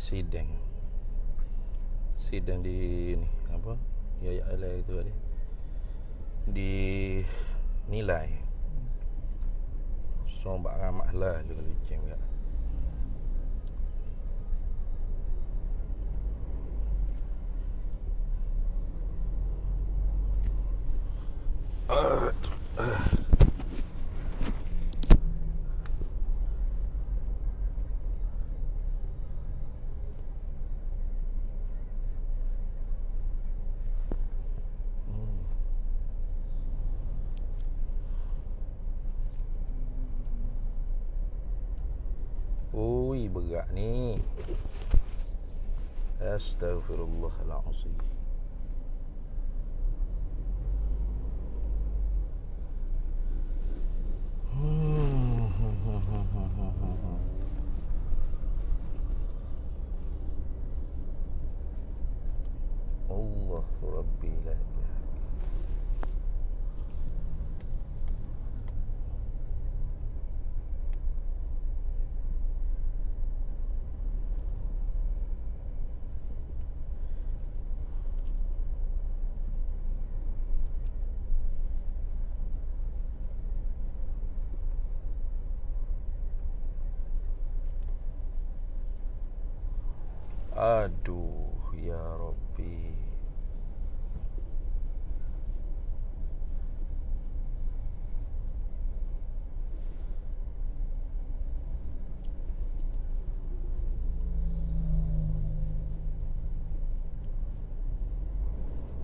sidang di ni apa Yayak Alai itu tadi dinilai so bak ramah lah kalau jam kat ui berat ni. Astaghfirullahalazim. Allah Rabbi la ilaha. Aduh ya Rabbi.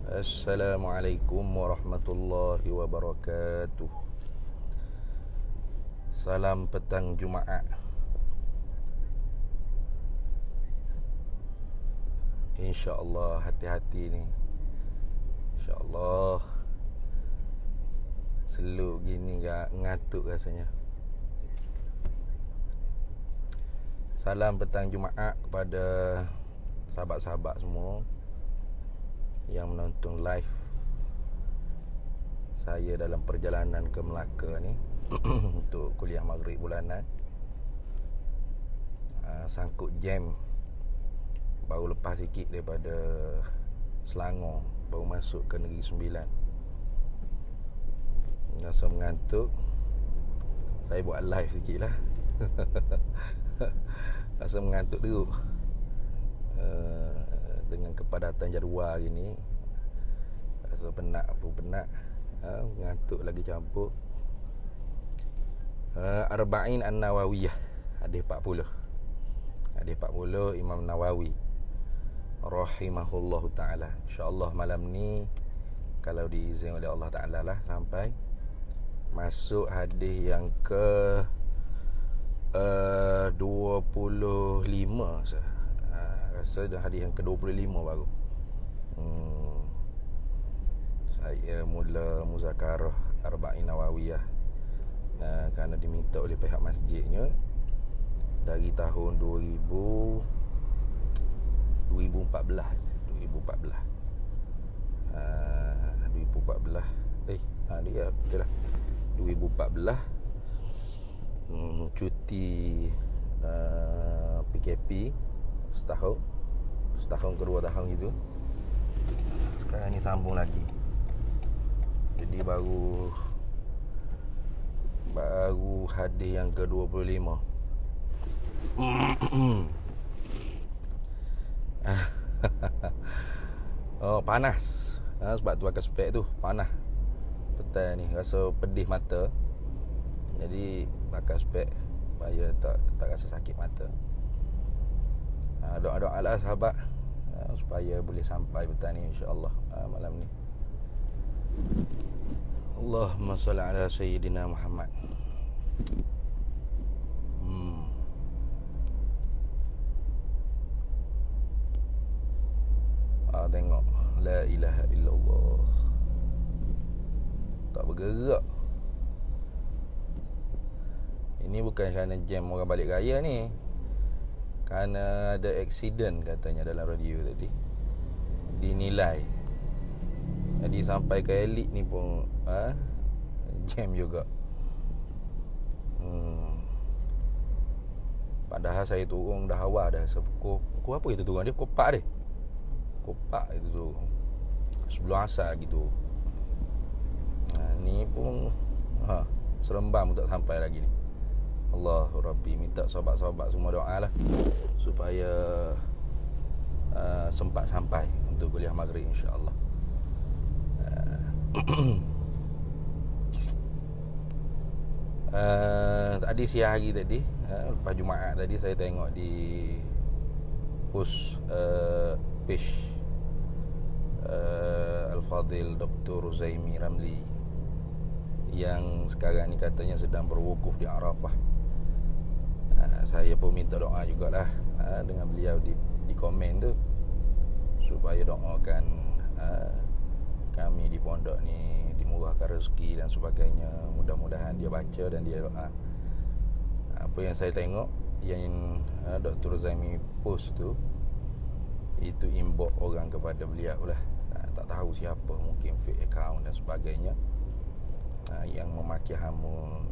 Assalamualaikum warahmatullahi wabarakatuh. Salam petang Jumaat. InsyaAllah hati-hati ni. InsyaAllah. Seluk gini ngantuk rasanya. Salam petang Jumaat kepada sahabat-sahabat semua yang menonton live saya dalam perjalanan ke Melaka ni untuk kuliah maghrib bulanan. Sangkut jam, baru lepas sikit daripada Selangor, baru masuk ke Negeri Sembilan. Rasa mengantuk, saya buat live sikit lah. Rasa mengantuk teruk dengan kepadatan jadual hari ni. Rasa penat apa penat, mengantuk lagi campur. Arba'in An-Nawawiyah, hadis 40. Hadis 40 Imam Nawawi rahimahullahu ta'ala. InsyaAllah malam ni kalau diizin oleh Allah Ta'ala lah, sampai masuk hadis yang ke 25 saya. Rasa dah hadis yang ke 25 baru. Saya mula muzakarah Arba'in Nawawiyah kerana diminta oleh pihak masjidnya dari tahun 2014. Dia betul lah 2014. Cuti PKP setahun kedua tahun gitu. Sekarang ni sambung lagi. Jadi baru hadis yang ke-25. Oh, panas. Sebab tu pakai spek tu, panas. Petang ni rasa pedih mata. Jadi pakai spek supaya tak rasa sakit mata. Doa-doa lah sahabat, supaya boleh sampai petang ni insya-Allah, malam ni. Allahumma salli ala sayyidina Muhammad. Tengok, la ilaha illallah. Tak bergerak. Ini bukan kerana jam orang balik raya ni, kerana ada aksiden katanya dalam radio tadi, dinilai. Jadi sampai ke elit ni pun jam juga. Padahal saya turun dah awal dah. Pukul apa kita turun dia? Kopak dia. Kopak itu tu. Sebelum asar gitu. Ni pun serembam tak sampai lagi ni. Allahu Rabbi, minta sahabat-sahabat semua doa lah supaya sempat sampai untuk kuliah maghrib insya-Allah. Tadi siang hari tadi, lepas Jumaat tadi saya tengok di post page Al-Fadhil Dr. Zaimi Ramli yang sekarang ni katanya sedang berwukuf di Arafah. Saya pun minta doa jugalah dengan beliau di komen tu supaya doakan kami di pondok ni dimurahkan rezeki dan sebagainya. Mudah-mudahan dia baca dan dia doa. Apa yang saya tengok yang Dr. Zaimi post tu, itu inbox orang kepada beliau lah. Tak tahu siapa, mungkin fake account dan sebagainya, yang memaki hamun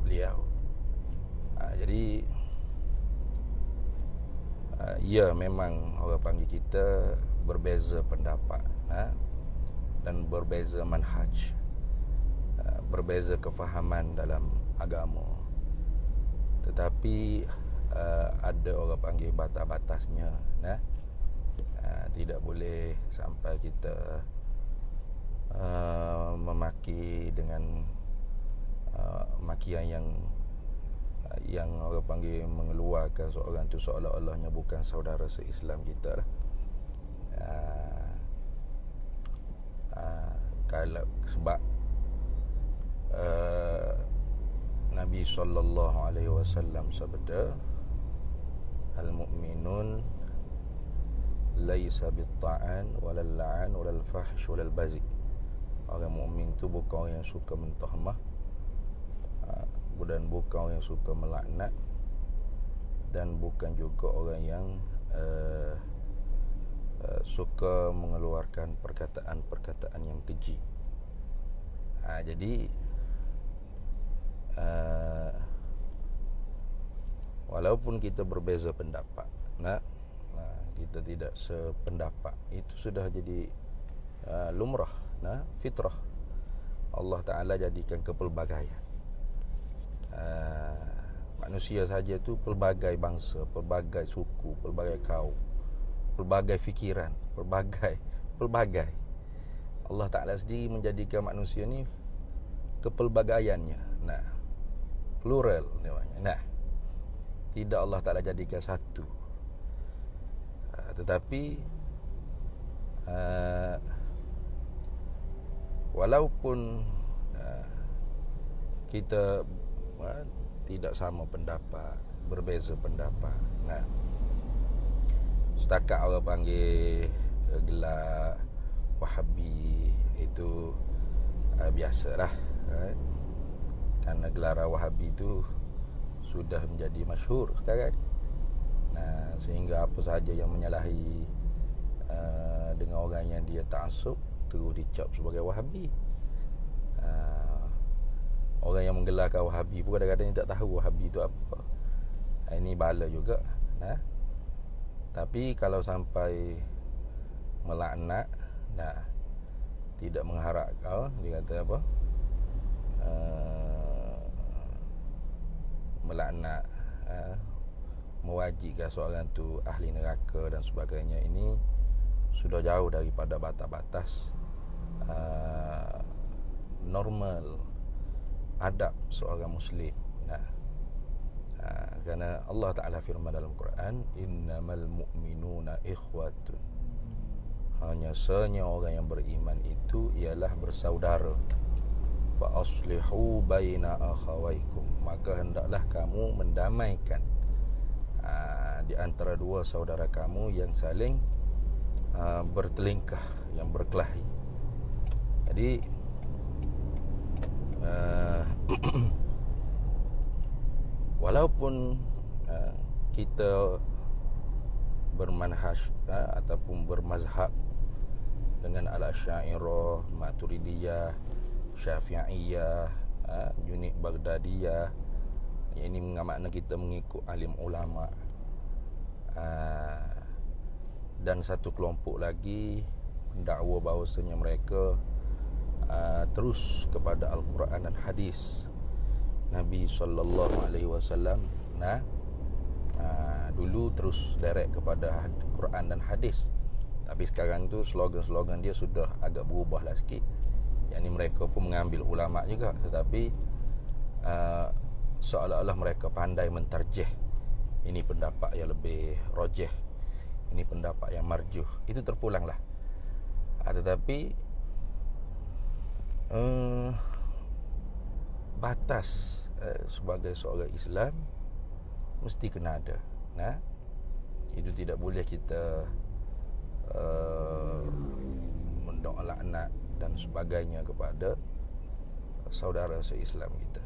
beliau. Jadi ya memang orang panggil kita berbeza pendapat dan berbeza manhaj, berbeza kefahaman dalam agama. Tetapi ada orang panggil batas-batasnya. Tidak boleh sampai kita memaki dengan makian yang orang panggil mengeluarkan seorang tu seolah-olahnya bukan saudara se-Islam kita lah. Kalau sebab Nabi SAW sabda, al-mu'minun laisa bit-ta'an walal la'an walal fahsh walal bazi. Orang mukmin tu bukan orang yang suka mentahmah, dan bukan orang yang suka melaknat, dan bukan juga orang yang suka mengeluarkan perkataan-perkataan yang keji. Jadi walaupun kita berbeza pendapat, kita tidak sependapat, itu sudah jadi lumrah, fitrah. Allah Ta'ala jadikan kepelbagaian. Manusia saja tu pelbagai bangsa, pelbagai suku, pelbagai kaum, pelbagai fikiran, pelbagai. Allah Ta'ala sendiri menjadikan manusia ni kepelbagaiannya. Plural namanya. Tidak Allah Ta'ala jadikan satu. Tetapi walaupun kita tidak sama pendapat, berbeza pendapat, setakat orang panggil gelar Wahabi itu biasalah, karena gelaran Wahabi itu sudah menjadi masyhur sekarang. Sehingga apa sahaja yang menyalahi dengan orang yang dia ta'assub terus dicap sebagai Wahabi. Orang yang menggelarkan Wahabi pun kadang-kadang tak tahu Wahabi itu apa. Ini bala juga. Tapi kalau sampai melaknat, tidak mengharap kau, dia kata apa, melaknat, mewajibkan seorang tu ahli neraka dan sebagainya, ini sudah jauh daripada batas-batas normal adab seorang muslim. Kerana Allah Ta'ala firman dalam Quran, innamal mu'minuna ikhwatun, hanya sanya orang yang beriman itu ialah bersaudara. Fa aslihu baina akhawaikum, maka hendaklah kamu mendamaikan di antara dua saudara kamu yang saling bertelingkah, yang berkelahi. Jadi walaupun kita bermanhaj ataupun bermazhab dengan al-Asy'ariyah, Maturidiyah, Syafi'iyah, Junaid Baghdadiyah, Ini makna kita mengikut alim ulama. Dan satu kelompok lagi mendakwa bahawasanya mereka terus kepada Al-Quran dan hadis Nabi SAW. Dulu terus direct kepada Quran dan hadis, tapi sekarang tu slogan-slogan dia sudah agak berubah lah sikit. Yang ni mereka pun mengambil ulama juga, tetapi seolah-olah mereka pandai mentarjih. Ini pendapat yang lebih rajih, ini pendapat yang marjuh. Itu terpulang lah. Tetapi batas sebagai seorang Islam mesti kena ada. Itu tidak boleh kita mendoa laknat dan sebagainya kepada saudara se-Islam kita,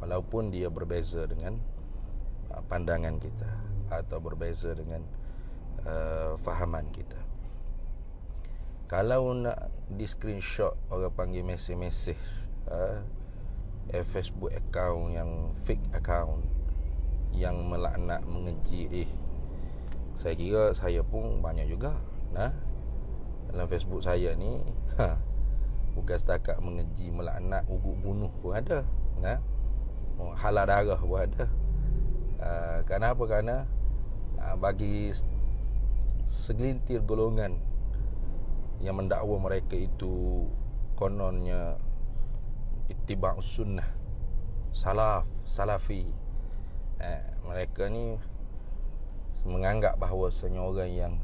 walaupun dia berbeza dengan pandangan kita atau berbeza dengan fahaman kita. Kalau nak di screenshot, orang panggil mesej-mesej Facebook account yang fake account yang melaknat, mengeji, saya kira saya pun banyak juga dalam Facebook saya ni. Bukan setakat mengeji, melaknat, ugut bunuh pun ada, halal darah pun ada. Kenapa? Kerana bagi segelintir golongan yang mendakwa mereka itu kononnya ittiba' sunnah, salafi, mereka ni menganggap bahawasanya orang yang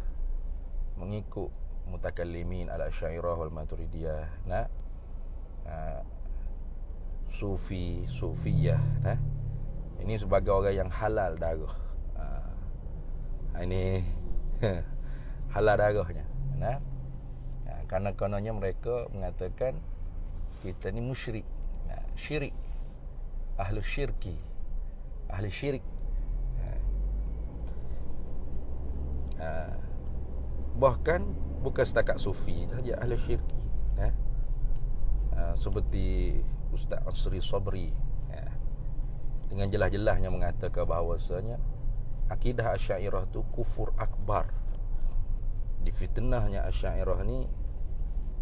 mengikut mutakallimin al-Asy'ariyah wal Maturidiyah, sufiyah, ini sebagai orang yang halal darah. Ini halal darahnya. Kerana kononnya mereka mengatakan kita ni musyrik, syirik, ahli syirki, ahli syirik. Bahkan bukan setakat sufi saja, ahli syirki, seperti Ustaz Asri Sabri dengan jelas-jelasnya mengatakan bahawasanya akidah Asy'ariyah tu kufur akbar. Di fitnahnya Asy'ariyah ni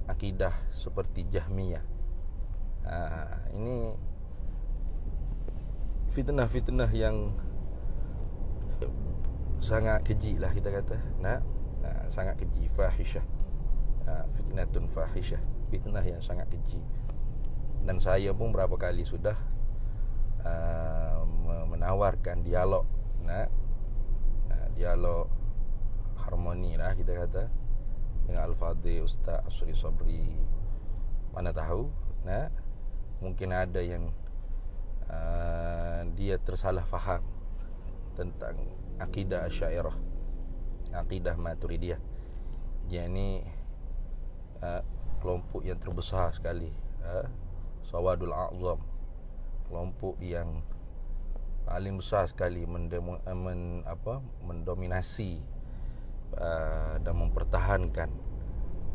akidah seperti Jahmiyah. Ini fitnah-fitnah yang sangat keji lah kita kata. Sangat keji, fahisyah. Fitnatun fahisyah, fitnah yang sangat keji. Dan saya pun berapa kali sudah menawarkan dialog, dialog harmoni lah kita kata, dengan Al-Fadhil Ustaz Asri Sabri. Mana tahu mungkin ada yang dia tersalah faham tentang akidah Asy'ariyah, akidah Maturidiyah. Dia ni kelompok yang terbesar sekali, Sawadul A'zam, kelompok yang paling besar sekali mendominasi dan mempertahankan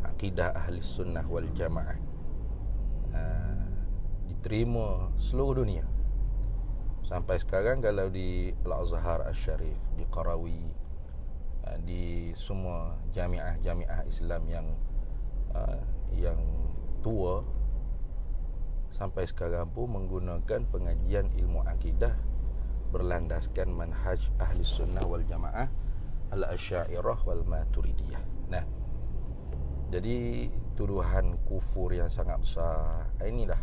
akidah ahli sunnah wal jamaah, diterima seluruh dunia. Sampai sekarang kalau di Al-Azhar Asy-Syarif, di Qarawi, di semua jamiah Islam yang tua, sampai sekarang pun menggunakan pengajian ilmu akidah berlandaskan manhaj ahli sunnah wal jamaah al-Asy'ariyah wal Maturidiyah. Jadi tuduhan kufur yang sangat besar, inilah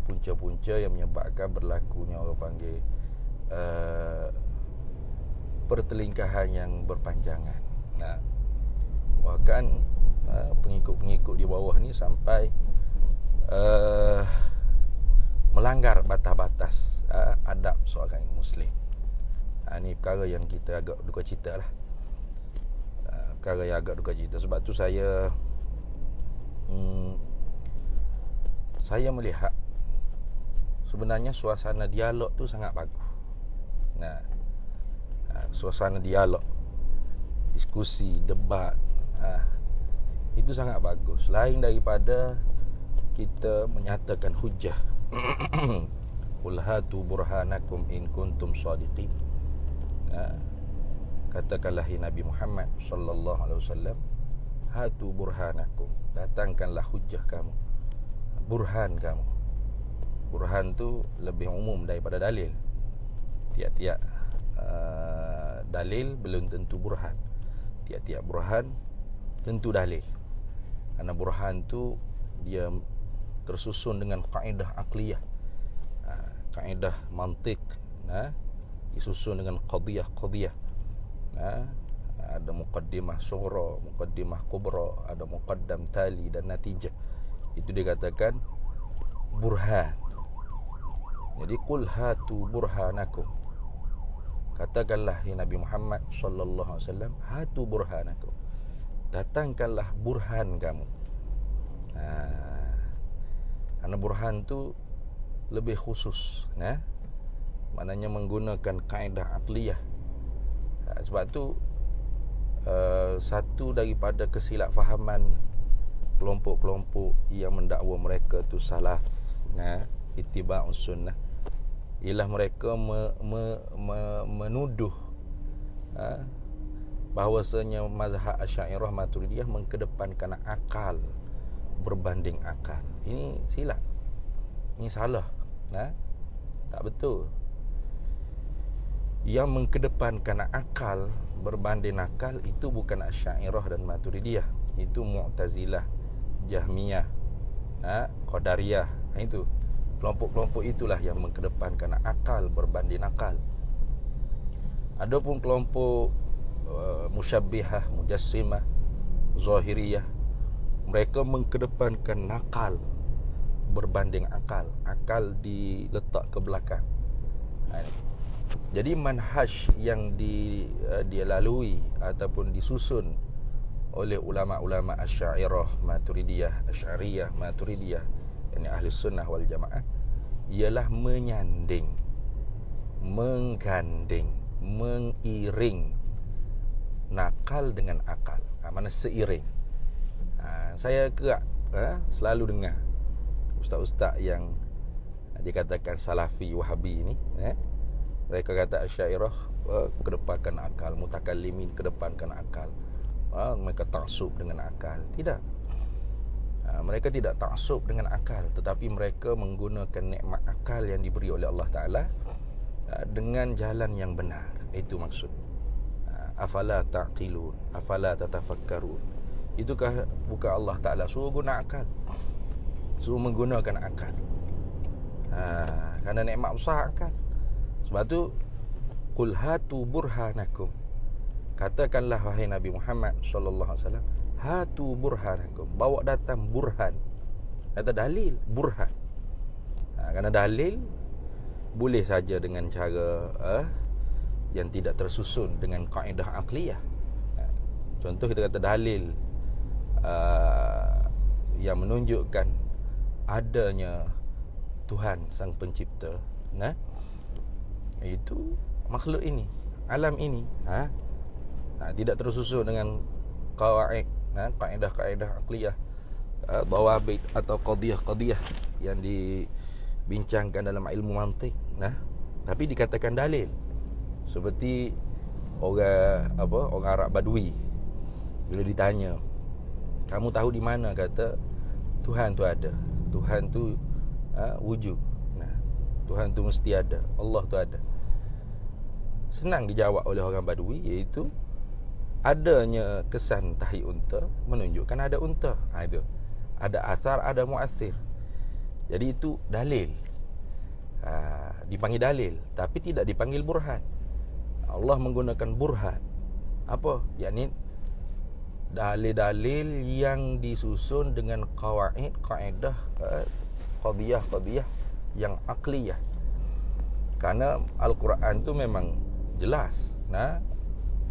punca-punca yang menyebabkan berlakunya orang panggil pertelingkahan yang berpanjangan. Bahkan pengikut-pengikut di bawah ni sampai melanggar batas-batas adab seorang Muslim. Ini perkara yang kita agak duka cita lah. Perkara yang agak duka cita. Sebab tu saya melihat sebenarnya suasana dialog tu sangat bagus. Suasana dialog, diskusi, debat, itu sangat bagus. Lain daripada kita menyatakan hujah Qul hatu burhanakum in kuntum shadiqin. Katakanlah Nabi Muhammad sallallahu alaihi wasallam, hatu burhanakum, datangkanlah hujjah kamu, burhan kamu. Burhan tu lebih umum daripada dalil. Tiap-tiap dalil belum tentu burhan. Tiap-tiap burhan tentu dalil. Karena burhan tu dia tersusun dengan kaedah akliyah, kaedah mantik, disusun dengan qadiyah. Ada muqaddimah sughra, muqaddimah kubra, ada muqaddam tali dan natijah. Itu dikatakan burhan. Jadi qul hatu burhanakum, katakanlah ya Nabi Muhammad sallallahu alaihi wasallam, hatu burhanakum, datangkanlah burhan kamu. Karena burhan tu lebih khusus, maknanya menggunakan kaedah akliyah. Sebab tu satu daripada kesilapfahaman kelompok-kelompok yang mendakwa mereka tu salaf, ittiba'us sunnah, ialah mereka menuduh bahawasanya mazhab Asy'ariyah Maturidiyah mengkedepankan akal berbanding akal. Ini silap, ini salah, tak betul. Yang mengkedepankan akal berbanding akal itu bukan Asy'ariyah dan Maturidiyah, itu Mu'tazilah, Jahmiyah, Qadariyah. Itu kelompok-kelompok itulah yang mengkedepankan akal berbanding akal. Adapun kelompok Musyabbihah, Mujassimah, Zahiriyah, mereka mengkedepankan nakal berbanding akal. Akal diletak ke belakang. Jadi manhaj yang dia lalui ataupun disusun oleh ulama-ulama Asy'ariyah Maturidiyah, Asy'ariyah Maturidiyah, yakni ahli sunnah wal jamaah, ialah menyanding, mengganding, mengiring nakal dengan akal. Mana seiring. Saya kerap selalu dengar ustaz-ustaz yang dikatakan salafi wahabi ni, mereka kata Asy'ariyah kedepankan akal, mutakallimin kedepankan akal, mereka taksub dengan akal. Tidak, mereka tidak taksub dengan akal, tetapi mereka menggunakan nikmat akal yang diberi oleh Allah Ta'ala dengan jalan yang benar. Itu maksud afala taqilun, afala tatafakkarun. Itukah bukan Allah Ta'ala suruh guna akal, suruh menggunakan akal. Kerana nikmat besar akal. Sebab tu qul hatu burhanakum, katakanlah wahai Nabi Muhammad sallallahu alaihi wasallam, hatu burhanakum, bawa datang burhan. Kata dalil, burhan. Kerana dalil boleh saja dengan cara yang tidak tersusun dengan kaedah akliyah. Contoh kita kata dalil yang menunjukkan adanya Tuhan Sang Pencipta, itu makhluk ini, alam ini, tidak tersusun dengan qawaid, kaedah-kaedah akliyah, dawabit atau qadiyah-qadiyah yang dibincangkan dalam ilmu mantik, tapi dikatakan dalil. Seperti orang Arab Badui, bila ditanya, kamu tahu di mana? Kata, Tuhan tu ada, Tuhan tu wujud, Tuhan tu mesti ada, Allah tu ada. Senang dijawab oleh orang Badui, iaitu adanya kesan tahi unta menunjukkan ada unta. Itu ada athar, ada muassir. Jadi itu dalil, dipanggil dalil, tapi tidak dipanggil burhan. Allah menggunakan burhan. Apa? Yakni dalil-dalil yang disusun dengan qawaid, kaedah, qadiyah yang akliyah. Karena Al-Quran tu memang jelas,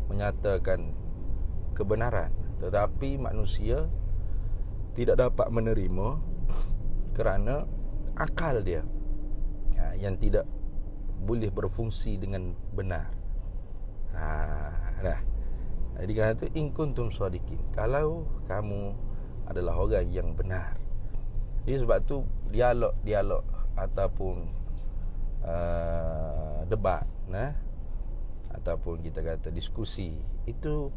menyatakan kebenaran, tetapi manusia tidak dapat menerima kerana akal dia yang tidak boleh berfungsi dengan benar. Jadi kerana itu, in kuntum shadiqin, kalau kamu adalah orang yang benar. Jadi sebab tu dialog ataupun debat, ataupun kita kata diskusi, itu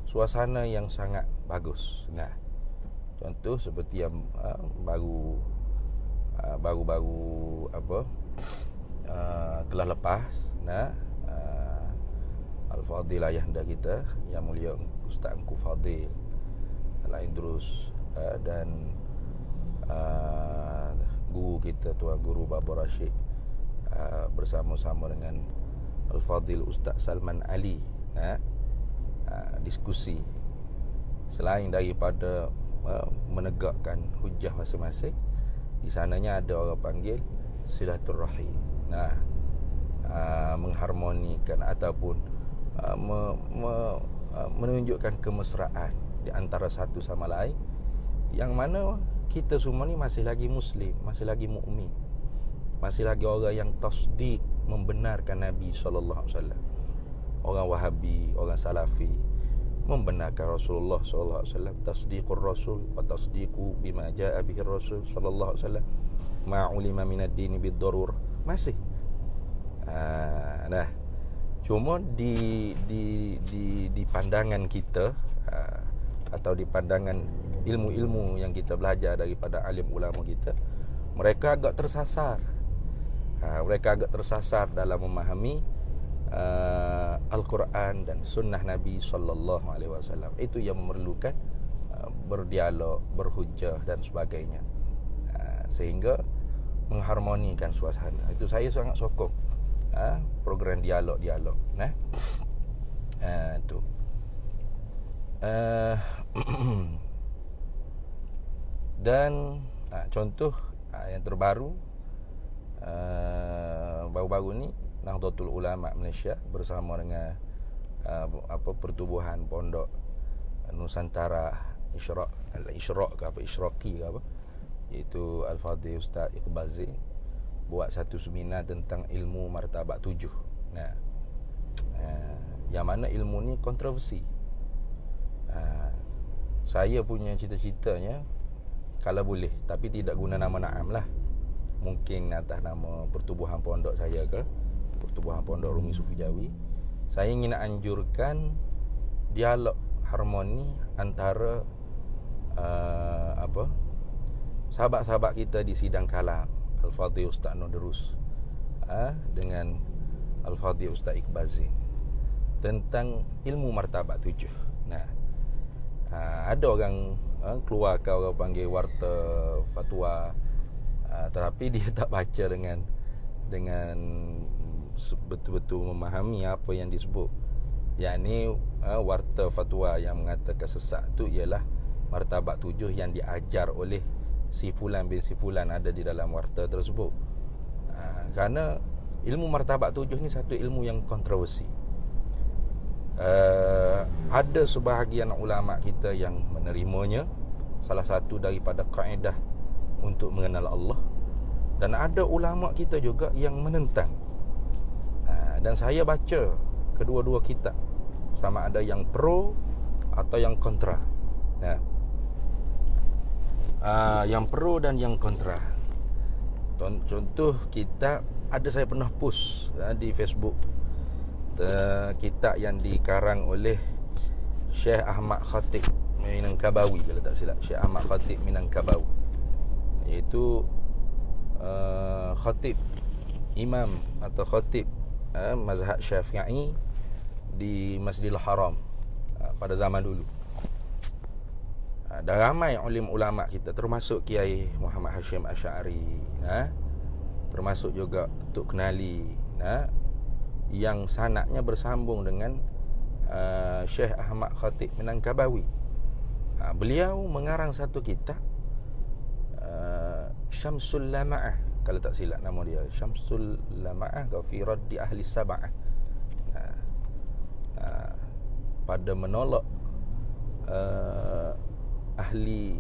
suasana yang sangat bagus. Contoh seperti yang baru telah lepas, Al-Fadhil ayahanda kita Yang Mulia Ustaz Engku Fadil Al-Aidrus, dan guru kita Tuan Guru Baba Rashid, bersama-sama dengan Al-Fadhil Ustaz Salman Ali, diskusi. Selain daripada menegakkan hujah masing-masing, di sananya ada orang panggil silaturrahim, mengharmonikan ataupun menunjukkan kemesraan di antara satu sama lain, yang mana kita semua ni masih lagi Muslim, masih lagi mukmin, masih lagi orang yang tasdik, membenarkan Nabi SAW. Orang Wahabi, orang Salafi membenarkan Rasulullah SAW, tasdiqur Rasul wa tasdiqu bima jaa bihi Rasul sallallahu alaihi wasallam, ma ulima minad dini bid darur, masih. Cuma di pandangan kita, atau di pandangan ilmu-ilmu yang kita belajar daripada alim ulama kita, mereka agak tersasar. Mereka agak tersasar dalam memahami Al-Quran dan Sunnah Nabi sallallahu alaihi wasallam. Itu yang memerlukan berdialog, berhujah dan sebagainya, sehingga mengharmonikan suasana. Itu saya sangat sokong program dialog. Tu. Dan contoh yang terbaru, baru-baru ni Nahdlatul Ulama Malaysia bersama dengan pertubuhan Pondok Nusantara Isyraq ke apa, Isyraqi ke apa, iaitu Al-Fadhil Ustaz Iqbal Zain, buat satu seminar tentang ilmu martabat 7. Yang mana ilmu ni kontroversi. Saya punya cita-citanya, kalau boleh, tapi tidak guna nama Naam lah, mungkin atas nama pertubuhan pondok saya ke, pertubuhan pondok Rumi Sufi Jawi, saya ingin anjurkan dialog harmoni antara sahabat-sahabat kita di sidang kalam, Al-Fadhil Ustaz Nodrus dengan Al-Fadhil Ustaz Iqbal Zain, tentang ilmu martabat 7. Ada orang keluarkan, orang panggil warta fatwa, tetapi dia tak baca dengan betul-betul memahami apa yang disebut. Yang ni warta fatwa yang mengatakan sesat tu ialah martabat 7 yang diajar oleh si fulan bin si fulan, ada di dalam warta tersebut. Kerana ilmu martabat 7 ni satu ilmu yang kontroversi. Ada sebahagian ulama kita yang menerimanya, salah satu daripada kaedah untuk mengenal Allah, dan ada ulama kita juga yang menentang. Dan saya baca kedua-dua kitab, sama ada yang pro atau yang kontra. Yang pro dan yang kontra. Contoh kitab, ada saya pernah post di Facebook, kitab yang dikarang oleh Syekh Ahmad Khatib Minangkabawi, kalau tak silap, Syekh Ahmad Khatib Minangkabawi, iaitu khatib, imam atau khatib mazhab Syafi'i di Masjidil Haram pada zaman dulu. Dan ramai ulim ulama kita, termasuk Kiai Muhammad Hashim Asy'ari, termasuk juga Tok Kenali, yang sanadnya bersambung dengan Syekh Ahmad Khatib Minangkabawi. Beliau mengarang satu kitab, Syamsul Lama'ah, kalau tak silap nama dia, Syamsul Lama'ah fi raddi ahli sab'ah, pada menolak ahli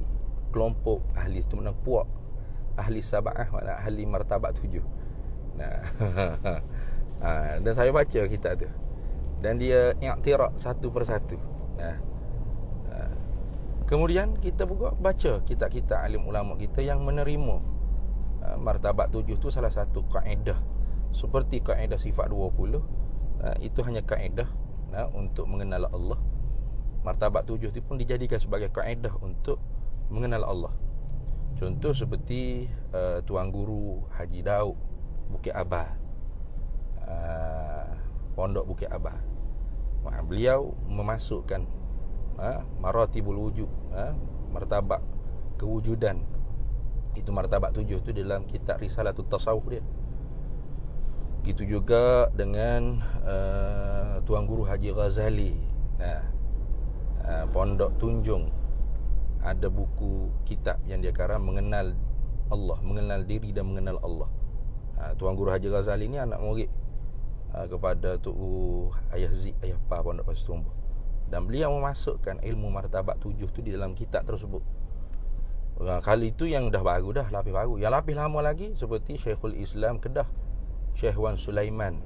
kelompok, ahli itu mana puak, ahli sab'ah, makna ahli martabat 7. Dan saya baca kitab tu, dan dia i'tiraf satu persatu. Kemudian kita juga baca kitab-kitab alim ulama kita yang menerima martabat 7 tu salah satu kaedah seperti kaedah sifat 20, itu hanya kaedah untuk mengenal Allah. Martabat 7 itu pun dijadikan sebagai kaedah untuk mengenal Allah. Contoh seperti Tuan Guru Haji Daud Bukit Abah, Pondok Bukit Abah. Beliau memasukkan maratibul wujud, martabat kewujudan. Itu martabat 7 tu dalam kitab Risalatul Tasawuf dia. Gitu juga dengan Tuan Guru Haji Ghazali. Pondok Tunjung ada buku kitab yang dia karang mengenal Allah, mengenal diri dan mengenal Allah. Tuan Guru Haji Ghazali ni anak murid kepada Tu'u Ayah Zik, Ayah Pa Pondok Pasir Tumbuh. Dan beliau memasukkan ilmu martabat 7 tu di dalam kitab tersebut. Kali itu yang dah baru dah, lapis baru. Yang lapis lama lagi seperti Syekhul Islam Kedah, Syekh Wan Sulaiman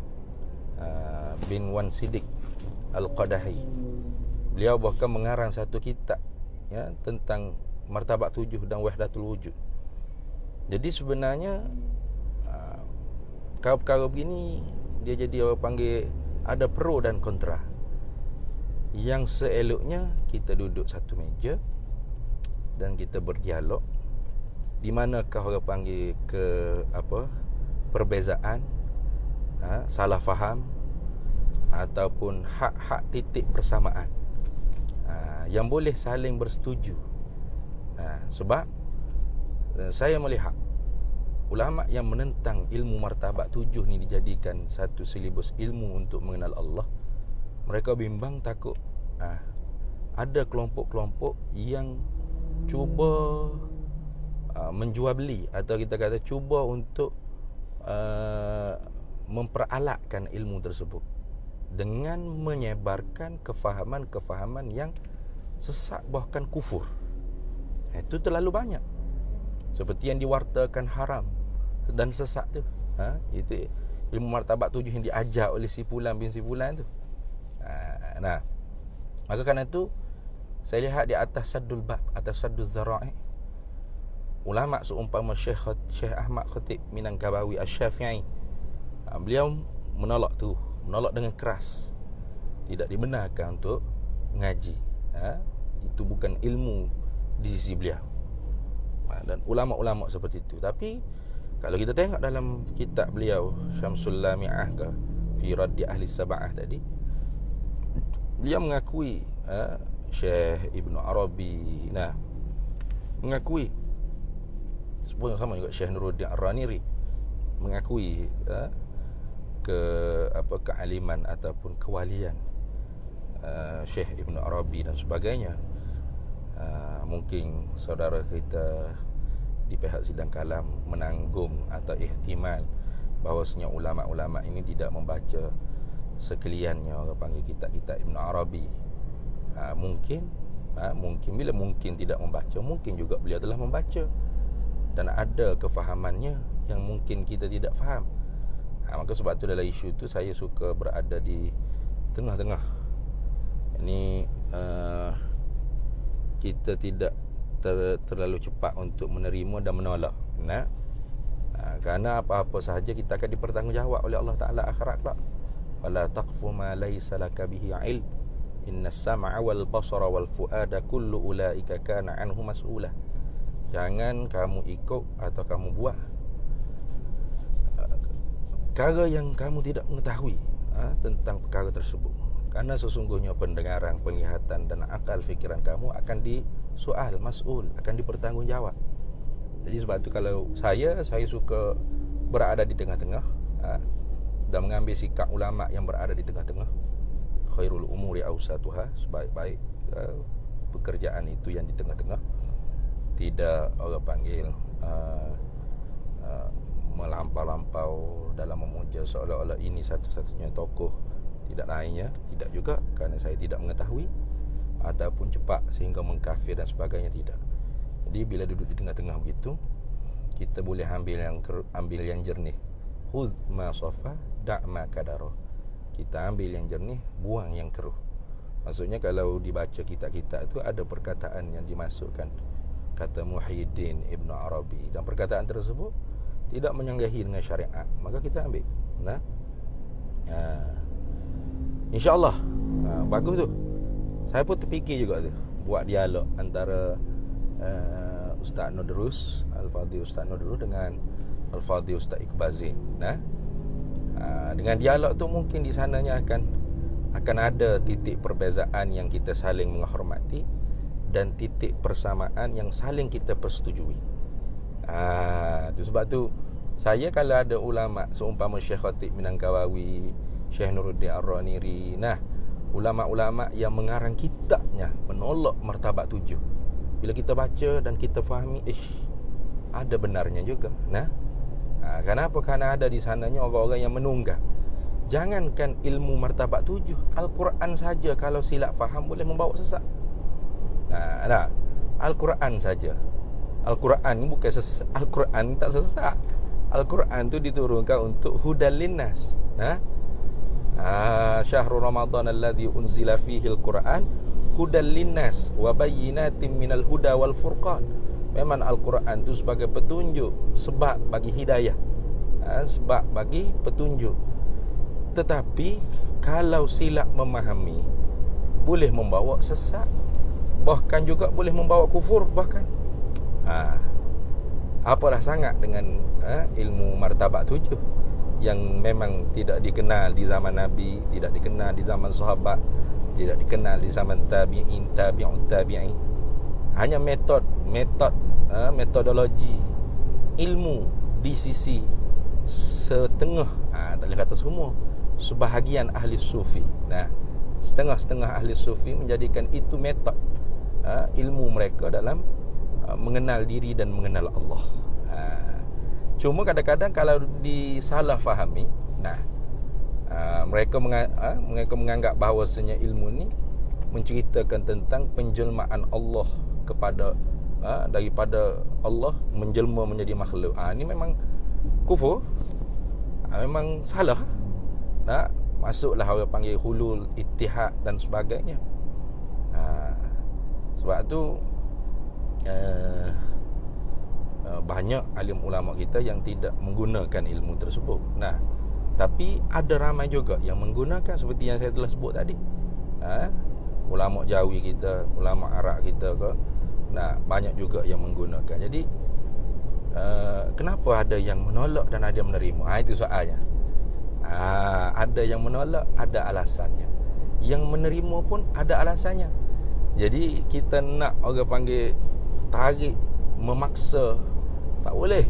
bin Wan Siddiq Al-Qadahi. Beliau bahkan mengarang satu kitab tentang martabat 7 dan wahdatul wujud. Jadi sebenarnya perkara begini dia jadi orang panggil ada pro dan kontra. Yang seeloknya kita duduk satu meja dan kita berdialog. Di manakah orang panggil perbezaan, salah faham ataupun hak-hak titik persamaan, yang boleh saling bersetuju. Sebab saya melihat ulama yang menentang ilmu martabat 7 ni dijadikan satu silibus ilmu untuk mengenal Allah, mereka bimbang takut ada kelompok-kelompok yang cuba menjual beli, atau kita kata cuba untuk memperalatkan ilmu tersebut dengan menyebarkan kefahaman-kefahaman yang sesat, bahkan kufur. Itu terlalu banyak. Seperti yang diwartakan haram dan sesat tu. Itu ilmu martabat 7 yang diajar oleh si fulan bin si fulan tu. Maka kerana itu saya lihat di atas Saddul Bab, atas Saddul Zara'i, ulama seumpama Syekh Ahmad Khatib Minangkabawi Asy-Syafi'i, beliau menolak dengan keras. Tidak dibenarkan untuk ngaji. Itu bukan ilmu di sisi beliau. Dan ulama-ulama seperti itu. Tapi kalau kita tengok dalam kitab beliau Syamsul Lami'ah ke fi Raddi Ahli Sab'ah tadi, beliau mengakui Syekh Ibnu Arabi mengakui, sebut yang sama juga Syekh Nuruddin Ar-Raniri mengakui kealiman ataupun kewalian Syekh Ibnu Arabi dan sebagainya. Mungkin saudara kita di pihak sidang kalam menanggung atau ihtimal bahawasanya ulama-ulama ini tidak membaca sekaliannya orang panggil kitab-kitab Ibn Arabi. Mungkin bila mungkin tidak membaca, mungkin juga beliau telah membaca dan ada kefahamannya yang mungkin kita tidak faham. Maka sebab tu dalam isu tu saya suka berada di tengah-tengah. Ini kita tidak terlalu cepat untuk menerima dan menolak. Kerana apa-apa sahaja kita akan dipertanggungjawab oleh Allah Ta'ala akhirat kelak. Wala taqfu ma laysa laka bihi ilm innas sam'a wal basara wal fuada kullu ulaika kana anhu mas'ula. Jangan kamu ikut atau kamu buat perkara yang kamu tidak mengetahui tentang perkara tersebut. Kerana sesungguhnya pendengaran, penglihatan dan akal fikiran kamu akan disoal, mas'ul, akan dipertanggungjawab. Jadi sebab tu kalau saya suka berada di tengah-tengah dan mengambil sikap ulama yang berada di tengah-tengah. Khairul umuri awsatuha, sebaik-baik pekerjaan itu yang di tengah-tengah. Tidak orang panggil melampau-lampau dalam memuja seolah-olah ini satu-satunya tokoh, tidak lainnya. Tidak juga, kerana saya tidak mengetahui, ataupun cepat sehingga mengkafir dan sebagainya, tidak. Jadi bila duduk di tengah-tengah begitu, kita boleh ambil yang jernih. Khudh ma safa da' ma kadara. Kita ambil yang jernih, buang yang keruh. Maksudnya kalau dibaca kitab-kitab itu ada perkataan yang dimasukkan, kata Muhyiddin Ibn Arabi, dan perkataan tersebut tidak menyanggahi dengan syariat, maka kita ambil. Nah, InsyaAllah bagus tu. Saya pun terfikir juga tu, buat dialog antara Ustaz Nodrus, Al-Fadhil Ustaz Nodrus dengan Al-Fadhil Ustaz Iqbal Zain. Dengan dialog tu mungkin di sananya akan ada titik perbezaan yang kita saling menghormati dan titik persamaan yang saling kita persetujui. Tu sebab tu saya kalau ada ulama seumpama Syekh Khatib Minangkawawi, Syekh Nuruddin Ar-Raniri, ulama-ulama yang mengarang kitabnya menolak martabat 7, bila kita baca dan kita fahami, ada benarnya juga. Kenapa? Kerana ada di sananya orang-orang yang menunggak. Jangankan ilmu martabat 7, Al-Quran saja kalau silap faham boleh membawa sesat. Al-Quran saja. Al-Quran ni bukan sesat. Al-Quran tak sesat. Al-Quran tu diturunkan untuk hudal linnas. Syahrul Ramadan alladhi unzila fihi al-Quran hudal linnas wa bayyinatin minal huda wal furqan. Memang Al-Quran tu sebagai petunjuk, sebab bagi hidayah, sebab bagi petunjuk. Tetapi kalau silap memahami, boleh membawa sesat, bahkan juga boleh membawa kufur. Bahkan apalah sangat dengan ilmu martabat 7 yang memang tidak dikenal di zaman Nabi, tidak dikenal di zaman sahabat, tidak dikenal di zaman tabi'in, tabi'ut tabi'in. Hanya metodologi ilmu di sisi setengah, tak boleh kata semua, sebahagian ahli sufi. Setengah-setengah ahli sufi menjadikan itu metod ilmu mereka dalam mengenal diri dan mengenal Allah. Cuma kadang-kadang kalau disalah fahami, mereka menganggap bahawasanya ilmu ni menceritakan tentang penjelmaan Allah kepada daripada Allah menjelma menjadi makhluk. Ini memang kufur, memang salah. Masuklah orang panggil hulul, ittihad dan sebagainya. Sebab tu banyak alim ulama kita yang tidak menggunakan ilmu tersebut. Tapi ada ramai juga yang menggunakan, seperti yang saya telah sebut tadi. Ulama Jawi kita, ulama Arab kita ke, banyak juga yang menggunakan. Jadi kenapa ada yang menolak dan ada yang menerima? Itu soalnya. Ada yang menolak, ada alasannya. Yang menerima pun ada alasannya. Jadi kita nak orang panggil tarik, memaksa, tak boleh.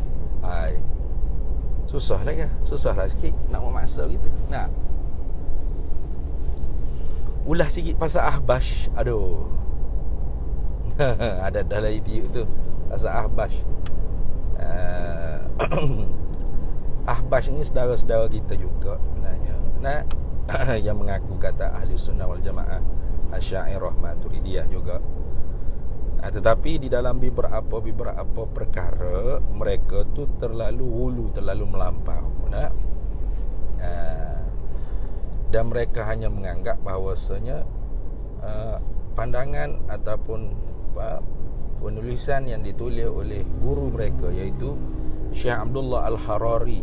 Susahlah kan? Susahlah sikit nak memaksa gitu. Ulah sikit pasal Ahbash. Aduh. Ada dalam YouTube tu pasal Ahbash. Ahbash ni saudara-saudara kita juga sebenarnya. Yang mengaku kata ahli sunnah wal jamaah, Asy'ariyah Maturidiyah juga. Tetapi di dalam beberapa perkara mereka tu terlalu hulu, terlalu melampau. Dan mereka hanya menganggap bahawasanya pandangan ataupun penulisan yang ditulis oleh guru mereka, iaitu Syekh Abdullah Al-Harari,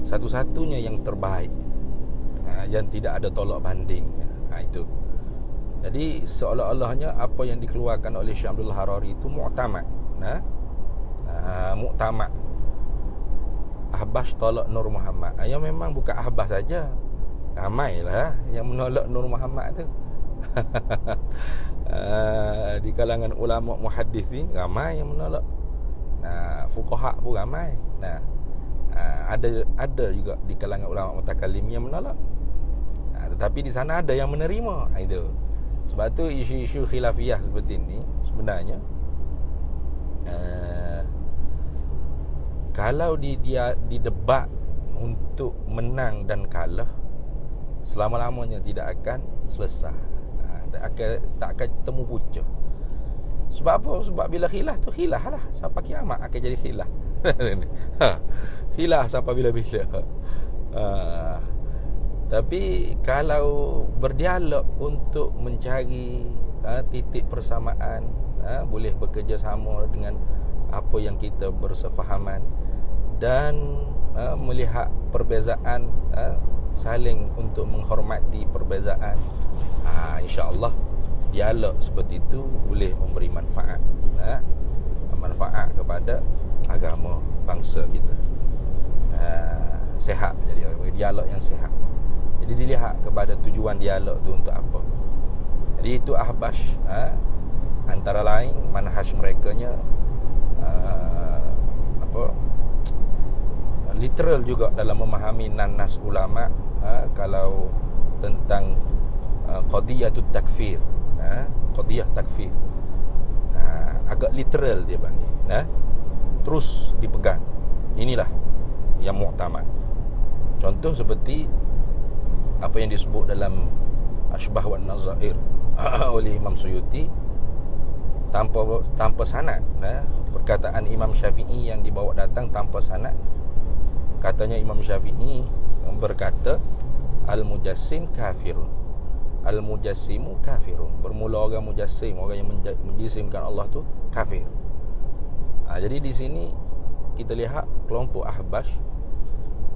satu-satunya yang terbaik, yang tidak ada tolak bandingnya. Itu. Jadi seolah-olahnya apa yang dikeluarkan oleh Syekh Abdullah Harari itu mu'tamad. Mu'tamad. Ahbash tolak Nur Muhammad. Yang memang bukan Ahbash saja, ramailah yang menolak Nur Muhammad tu. Di kalangan ulama muhaddithin ramai yang menolak. Fuqaha pun ramai. Ada juga di kalangan ulama mutakallim yang menolak. Tetapi di sana ada yang menerima. Itu. Sebab tu isu-isu khilafiyah seperti ini sebenarnya kalau didebat untuk menang dan kalah, selama-lamanya tidak akan selesai. Tak akan temu pucuk. Sebab apa? Sebab bila khilaf tu khilaf lah, sampai kiamat akan jadi khilaf. Khilaf sampai bila-bila. Tapi kalau berdialog untuk mencari titik persamaan, boleh bekerjasama dengan apa yang kita bersefahaman, dan melihat perbezaan, saling untuk menghormati perbezaan, insya-Allah dialog seperti itu boleh memberi manfaat, manfaat kepada agama bangsa kita. Sehat, jadi dialog yang sehat. Jadi dilihat kepada tujuan dialog tu untuk apa. Jadi itu Ahbash, antara lain manhaj merekanya literal juga dalam memahami nas ulama, kalau tentang qadiyatut takfir, qadiyah takfir, agak literal dia panggil, terus dipegang. Inilah yang muktamad. Contoh seperti apa yang disebut dalam Ashbah wan Nazair oleh Imam Suyuti, tanpa sanad, perkataan Imam Syafi'i yang dibawa datang tanpa sanad. Katanya Imam Syafi'i berkata, Al-Mujassim kafirun, Al-Mujassimu kafirun. Bermula orang Mujassim, orang yang menjisimkan Allah tu kafir. Jadi di sini kita lihat kelompok Ahbash,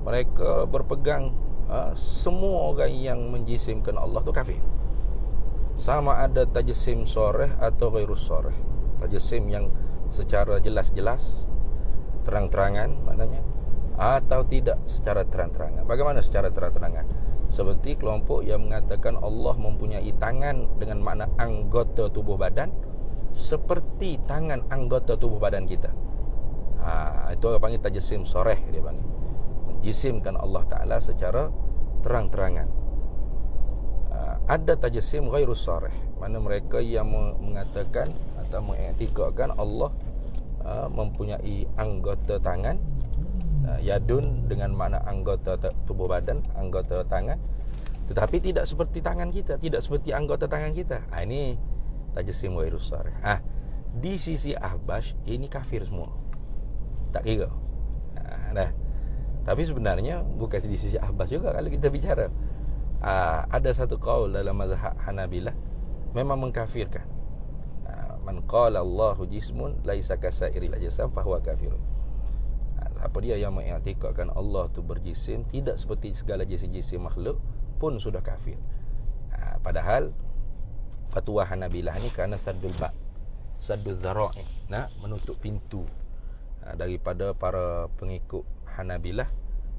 mereka berpegang semua orang yang menjisimkan Allah tu kafir. Sama ada tajsim soreh atau ghairus soreh. Tajsim yang secara jelas-jelas, terang-terangan maknanya, atau tidak secara terang-terangan. Bagaimana secara terang-terangan? Seperti kelompok yang mengatakan Allah mempunyai tangan dengan makna anggota tubuh badan seperti tangan anggota tubuh badan kita. Itu orang panggil tajsim soreh, dia panggil. Menjisimkan Allah Ta'ala secara terang-terangan. Ada tajsim ghairus soreh, mana mereka yang mengatakan atau mengiktikadkan Allah mempunyai anggota tangan, yadun dengan makna anggota tubuh badan, anggota tangan, tetapi tidak seperti tangan kita, tidak seperti anggota tangan kita. Ini tajsim ghairus soreh. Di sisi Ahbash ini kafir semua, tak kira. Tapi sebenarnya bukan di sisi Ahbash juga kalau kita bicara. Ada satu qaul dalam mazhab Hanabilah memang mengkafirkan. Man qala Allahu jismun laisa kasairil ajsam fahuwa kafirun. Apa dia yang mengiktikadkan Allah tu berjisim tidak seperti segala jisim makhluk pun sudah kafir. Padahal fatwa Hanabilah ni kerana saddul bab, sadduz zara'i, menutup pintu daripada para pengikut Hanabilah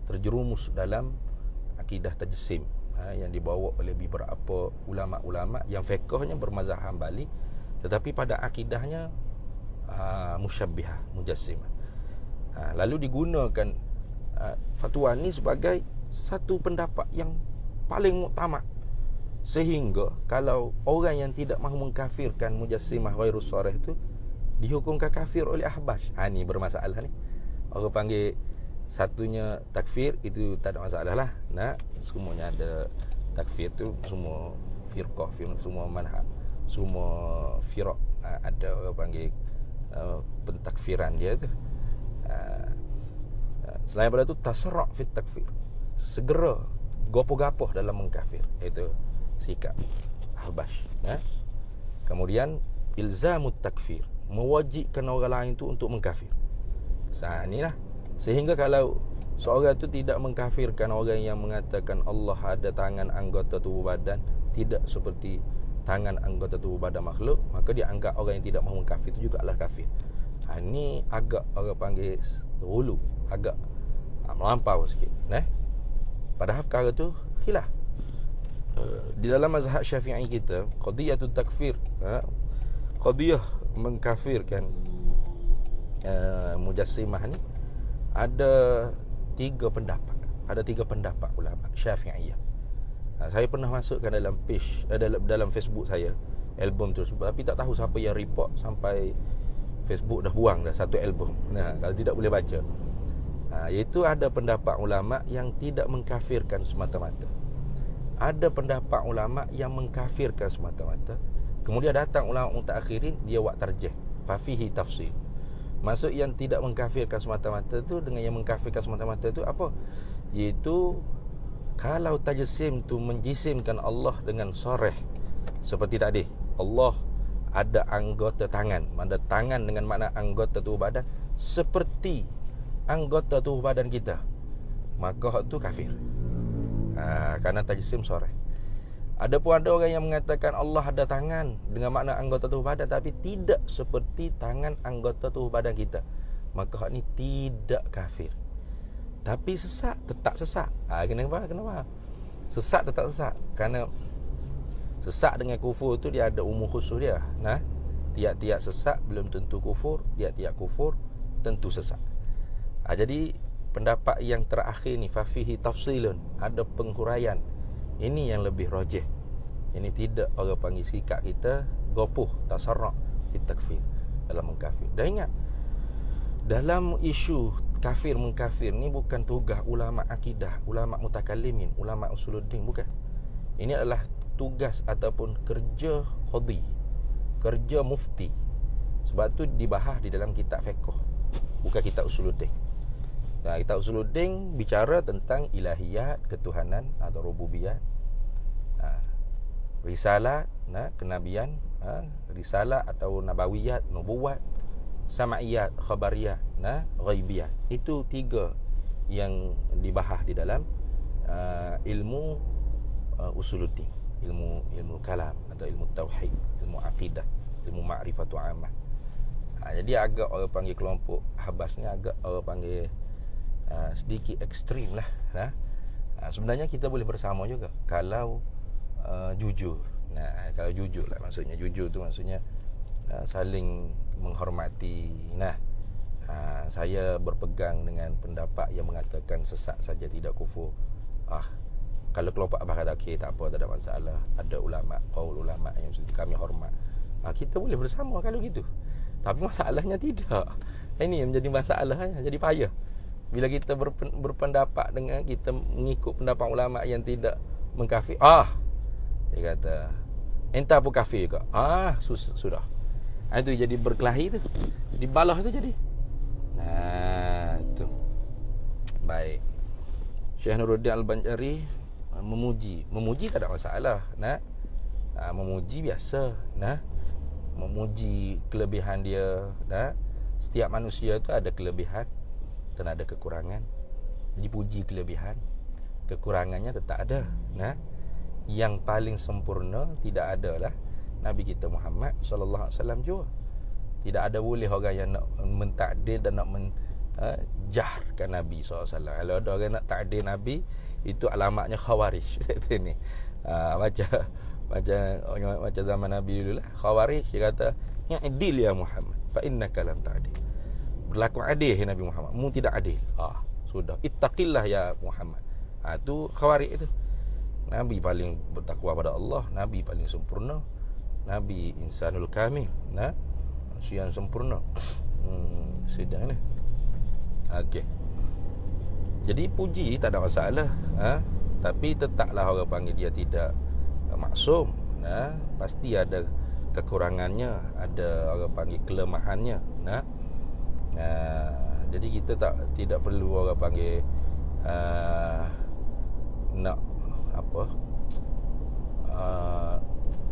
terjerumus dalam akidah tajsim, yang dibawa oleh beberapa ulama-ulama yang fiqhnya bermazhab Hambali, tetapi pada akidahnya musyabbihah, mujassimah. Lalu digunakan fatwa ni sebagai satu pendapat yang paling muktamad, sehingga kalau orang yang tidak mahu mengkafirkan mujassimah ghairus soreh itu dihukumkan kafir oleh Ahbash. Ni bermasalah ni. Orang panggil satunya takfir, itu tak ada masalah lah. Semuanya ada takfir tu, semua firqah, semua manhaj, semua firaq ada orang panggil pentakfiran dia tu. Selain daripada tu tasarra' fit takfir, segera gopoh-gapoh dalam mengkafir, itu sikap Ahbash. Kemudian ilzamut takfir, mewajibkan orang lain tu untuk mengkafir. Inilah, sehingga kalau seorang itu tidak mengkafirkan orang yang mengatakan Allah ada tangan anggota tubuh badan tidak seperti tangan anggota tubuh badan makhluk, maka dia anggap orang yang tidak mahu mengkafir itu juga adalah kafir. Ini agak orang panggil hulu, agak melampau sikit. Padahal perkara tu khilaf. Di dalam mazhab Syafi'i kita, qadiyatut takfir, qadiyah mengkafirkan mujassimah ni, ada tiga pendapat. Ada tiga pendapat ulama Syafi'iyah. Saya pernah masukkan dalam page, dalam Facebook saya album tu, tapi tak tahu siapa yang report sampai Facebook dah buang dah satu album. Kalau tidak boleh baca. Iaitu ada pendapat ulama yang tidak mengkafirkan semata-mata. Ada pendapat ulama yang mengkafirkan semata-mata. Kemudian datang ulama mutaakhirin, dia buat tarjih, fa fihi tafsil. Maksud yang tidak mengkafirkan semata-mata tu dengan yang mengkafirkan semata-mata tu apa? Iaitu kalau tajsim tu menjisimkan Allah dengan soreh, seperti tadi, Allah ada anggota tangan, ada tangan dengan makna anggota tubuh badan seperti anggota tubuh badan kita. maka hak tu kafir. Kerana tajsim soreh. Adapun ada orang yang mengatakan Allah ada tangan dengan makna anggota tubuh badan, tapi tidak seperti tangan anggota tubuh badan kita, maka hak ni tidak kafir. Tapi sesat, tetap sesat. Kenapa? Sesat tetap sesat. Kerana sesat dengan kufur tu dia ada umur khusus dia. Tiap-tiap sesat belum tentu kufur, tiap-tiap kufur tentu sesat. Jadi pendapat yang terakhir ni, fafihi tafsilun, ada penghuraian. Ini yang lebih rajih. Ini tidak orang panggil sikap kita gopoh, tasarruk fi takfir, dalam mengkafir. Dan ingat, dalam isu kafir mengkafir ni bukan tugas ulama akidah, ulama mutakallimin, ulama usuluddin, bukan. Ini adalah tugas ataupun kerja qadhi, kerja mufti. Sebab tu dibahas di dalam kitab fiqh, bukan kitab usuluddin. Kitab usuluddin bicara tentang ilahiyat, ketuhanan atau rububiyat, risalah, kenabian, risalah atau nabawiyat, nubuwat, sama'iyat, khabariyat, ghaibiyat. Itu tiga yang dibahas di dalam ilmu usuluddin, ilmu kalam atau ilmu tauhid, ilmu akidah, ilmu ma'rifatu ammah. Jadi agak orang panggil kelompok Ahbas ni agak orang panggil sedikit ekstrim lah. Sebenarnya kita boleh bersama juga kalau jujur. Kalau jujur lah, maksudnya jujur tu maksudnya saling menghormati. Saya berpegang dengan pendapat yang mengatakan sesat saja tidak kufur. Kalau kelompok Abah kata okey, tak apa, tak ada masalah, ada ulama, qaul ulama yang kami hormat, kita boleh bersama kalau gitu. Tapi masalahnya tidak. Ini yang menjadi masalahnya, jadi payah. Bila kita berpendapat dengan, kita mengikut pendapat ulama yang tidak mengkafir, dia kata entah pun kafir ke, sudah. Itu jadi berkelahi tu, dibalah tu jadi. Itu. Baik. Syekh Nuruddin Al-Banjari memuji tak ada masalah. Memuji biasa. Memuji kelebihan dia. Setiap manusia tu ada kelebihan dan ada kekurangan. Dipuji kelebihan, kekurangannya tetap ada. Yang paling sempurna tidak adalah Nabi kita Muhammad sallallahu alaihi wasallam jua. Tidak ada boleh orang yang nak mentakdir dan nak menjahkan Nabi SAW. Kalau ada orang nak takdir Nabi, itu alamatnya khawarij. Ni macam zaman Nabi dulu lah. Khawarij dia kata, "I'dil ya Muhammad, fa innaka lam ta'dil." Berlaku adil ya Nabi Muhammad, mu tidak adil. Sudah, ittaqillah ya Muhammad. Itu khawarij itu. Nabi paling bertakwa pada Allah, Nabi paling sempurna, Nabi insanul kamil, manusia yang sempurna. Sedang ni. Okey. Jadi puji tak ada masalah, tapi tetaplah orang panggil dia tidak maksum. Pasti ada kekurangannya, ada orang panggil kelemahannya. Jadi kita tidak perlu orang panggil nak apa,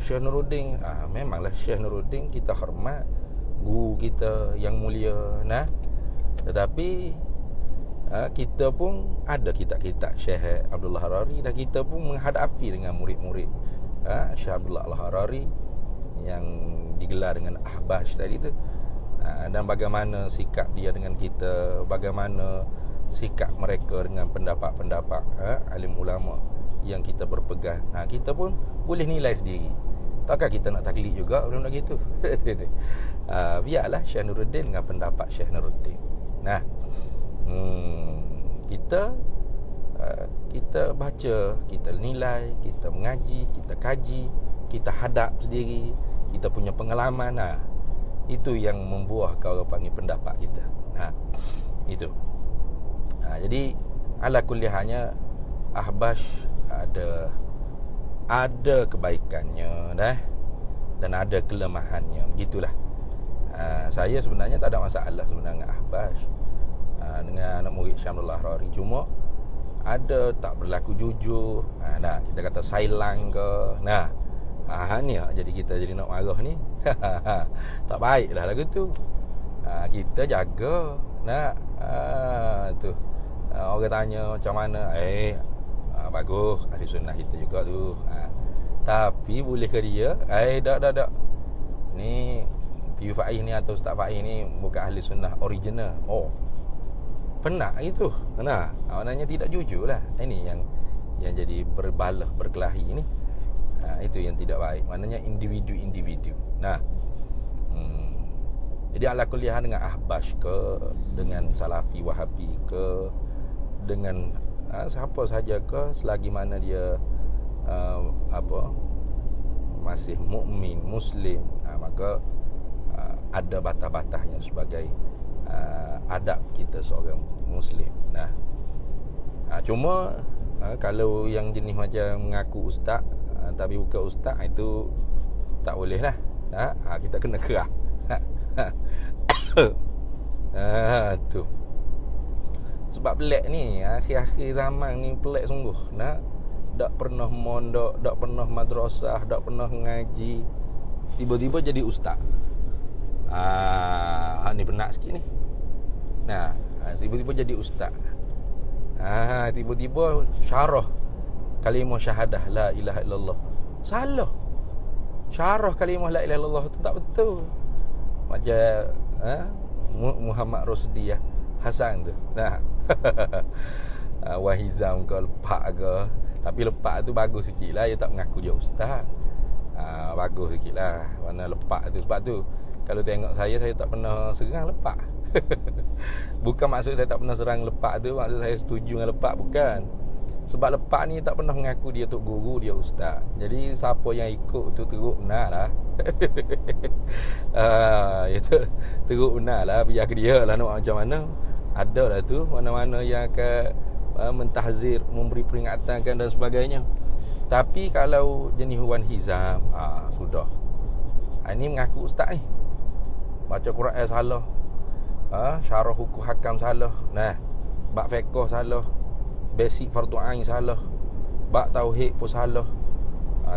Syekh Nuruddin, memanglah Syekh Nuruddin kita hormat, guru kita yang mulia, tetapi kita pun ada kitab-kitab Syekh Abdullah Harari, dan kita pun menghadapi dengan murid-murid Syekh Abdullah Al-Harari yang digelar dengan Ahbash tadi tu. Dan bagaimana sikap dia dengan kita, bagaimana sikap mereka dengan pendapat-pendapat alim ulama yang kita berpegang. Kita pun boleh nilai sendiri. Takkan kita nak taklid juga benda gitu. Biarlah Syekh Nuruddin dengan pendapat Syekh Nuruddin. Kita baca, kita nilai, kita mengaji, kita kaji, kita hadap sendiri, kita punya pengalaman. Itu yang membuahkan orang panggil pendapat kita. Itu. Jadi ala kulli halnya Ahbash ada kebaikannya dan ada kelemahannya, begitulah. Saya sebenarnya tak ada masalah sebenarnya dengan Ahbash, dengan anak murid Syamullah Harari. Cuma ada tak berlaku jujur, kita kata sailang ke, ni jadi kita jadi nak marah ni. Tak baiklah lagu tu. Kita jaga tu. Orang tanya macam mana, bagus, ahli sunnah kita juga tu. Tapi boleh ke dia, tak. Ni Piyu Faiz ni atau Ustaz Faiz ni bukan ahli sunnah original. Penat gitu. Maknanya tidak jujur lah. Ini yang jadi berbalah, berkelahi ni. Itu yang tidak baik. Maknanya individu-individu. Jadi ala kuliah dengan Ahbash ke, dengan Salafi Wahabi ke, dengan siapa sahaja ke, selagi mana dia masih mukmin, muslim, maka ada batas-batasnya sebagai adab kita seorang muslim. Cuma kalau yang jenis macam mengaku ustaz tapi bukan ustaz, itu tak boleh lah. Kita kena kerah. Tu sebab pelik ni, akhir-akhir zaman ni pelik sungguh. Tak pernah mondok, tak pernah madrasah, tak pernah ngaji, tiba-tiba jadi ustaz. Ni penat sikit ni. Tiba-tiba jadi ustaz. Tiba-tiba syarah kalimah syahadah la ilaha illallah. Salah. Syarah kalimah la ilaha illallah tu tak betul. Macam Muhammad Rosdi Hasan tu. Wahizam ke lepak ke. Tapi lepak tu bagus sikit lah. Dia tak mengaku dia ustaz. Bagus sikit lah mana lepak tu. Sebab tu kalau tengok saya tak pernah serang lepak. Bukan maksud saya tak pernah serang lepak tu, maksud saya setuju dengan lepak, bukan. Sebab lepak ni tak pernah mengaku dia tok guru, dia ustaz. Jadi siapa yang ikut tu teruk benar lah. Itu teruk benar lah. Biar ke dia lah nak macam mana. Ada lah tu mana-mana yang akan mentahzir, memberi peringatan dan sebagainya. Tapi kalau jenis Wan Hizam, sudah. Ini mengaku ustaz ni. Baca Quran salah. Syarah hukum hakam salah. Bab fiqh salah. Basic fardu ain salah. Bab tauhid pun salah.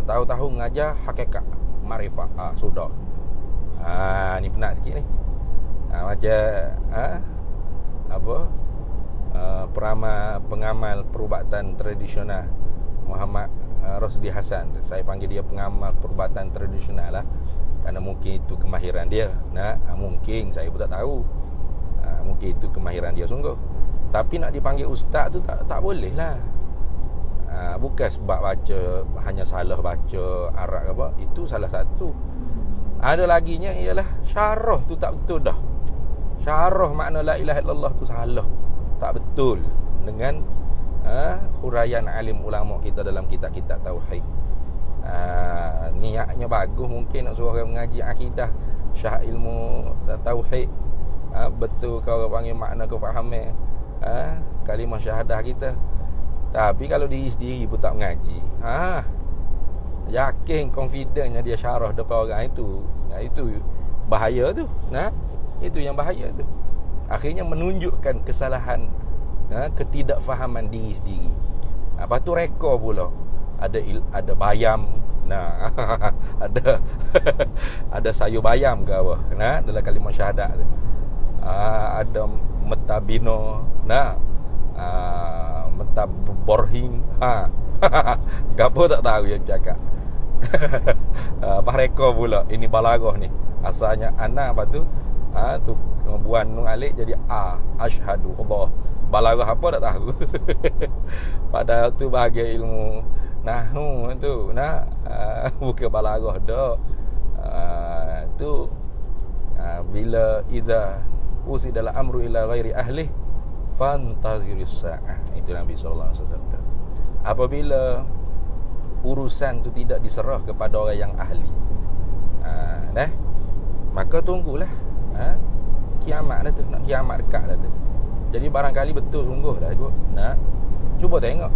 Tahu-tahu mengajar hakikat marifat. Sudah. Ni penat sikit ni. Macam pengamal perubatan tradisional Muhammad Rosdi Hasan tu. Saya panggil dia pengamal perubatan tradisional lah, kerana mungkin itu kemahiran dia. Mungkin, saya pun tak tahu. Mungkin itu kemahiran dia sungguh. Tapi nak dipanggil ustaz tu tak boleh lah. Bukan sebab hanya salah baca Arab apa. Itu salah satu. Ada laginya ialah syarah tu tak betul dah. Syarah makna la ilaha illallah tu salah, tak betul dengan huraian alim ulama kita dalam kitab-kitab tauhid. Niatnya bagus, mungkin nak suruh orang mengaji akidah, syah ilmu tauhid, betul kau orang panggil makna kefahaman kalimah syahadah kita. Tapi kalau diri sendiri pun tak mengaji, yakin confidentnya dia syarah depan orang itu bahaya tu. Itu yang bahaya tu. Akhirnya menunjukkan kesalahan, ketidakfahaman diri sendiri. Lepas tu reka pula ada bayam, ada sayur bayam ke apa, dalam kalimah syahadat tu. Ada metabino, metaborhin, gapo tak tahu yang cakap. Apa reka pula ini balaghah ni. Asalnya ana, apa tu tu buan nun alif jadi asyhadu Allah. Balaghah apa tak tahu. Padahal tu bahagian ilmu nahwu tu, bukan balaghah dah. Tu bila idza usidal amru ila ghairi ahli fantaziris sa'ah. Itu Nabi sallallahu alaihi wasallam. Apabila urusan tu tidak diserah kepada orang yang ahli, maka tunggulah kiamat dah tu. Nak kiamat dekat dah tu. Jadi barangkali betul sungguh lah ikut. Cuba tengok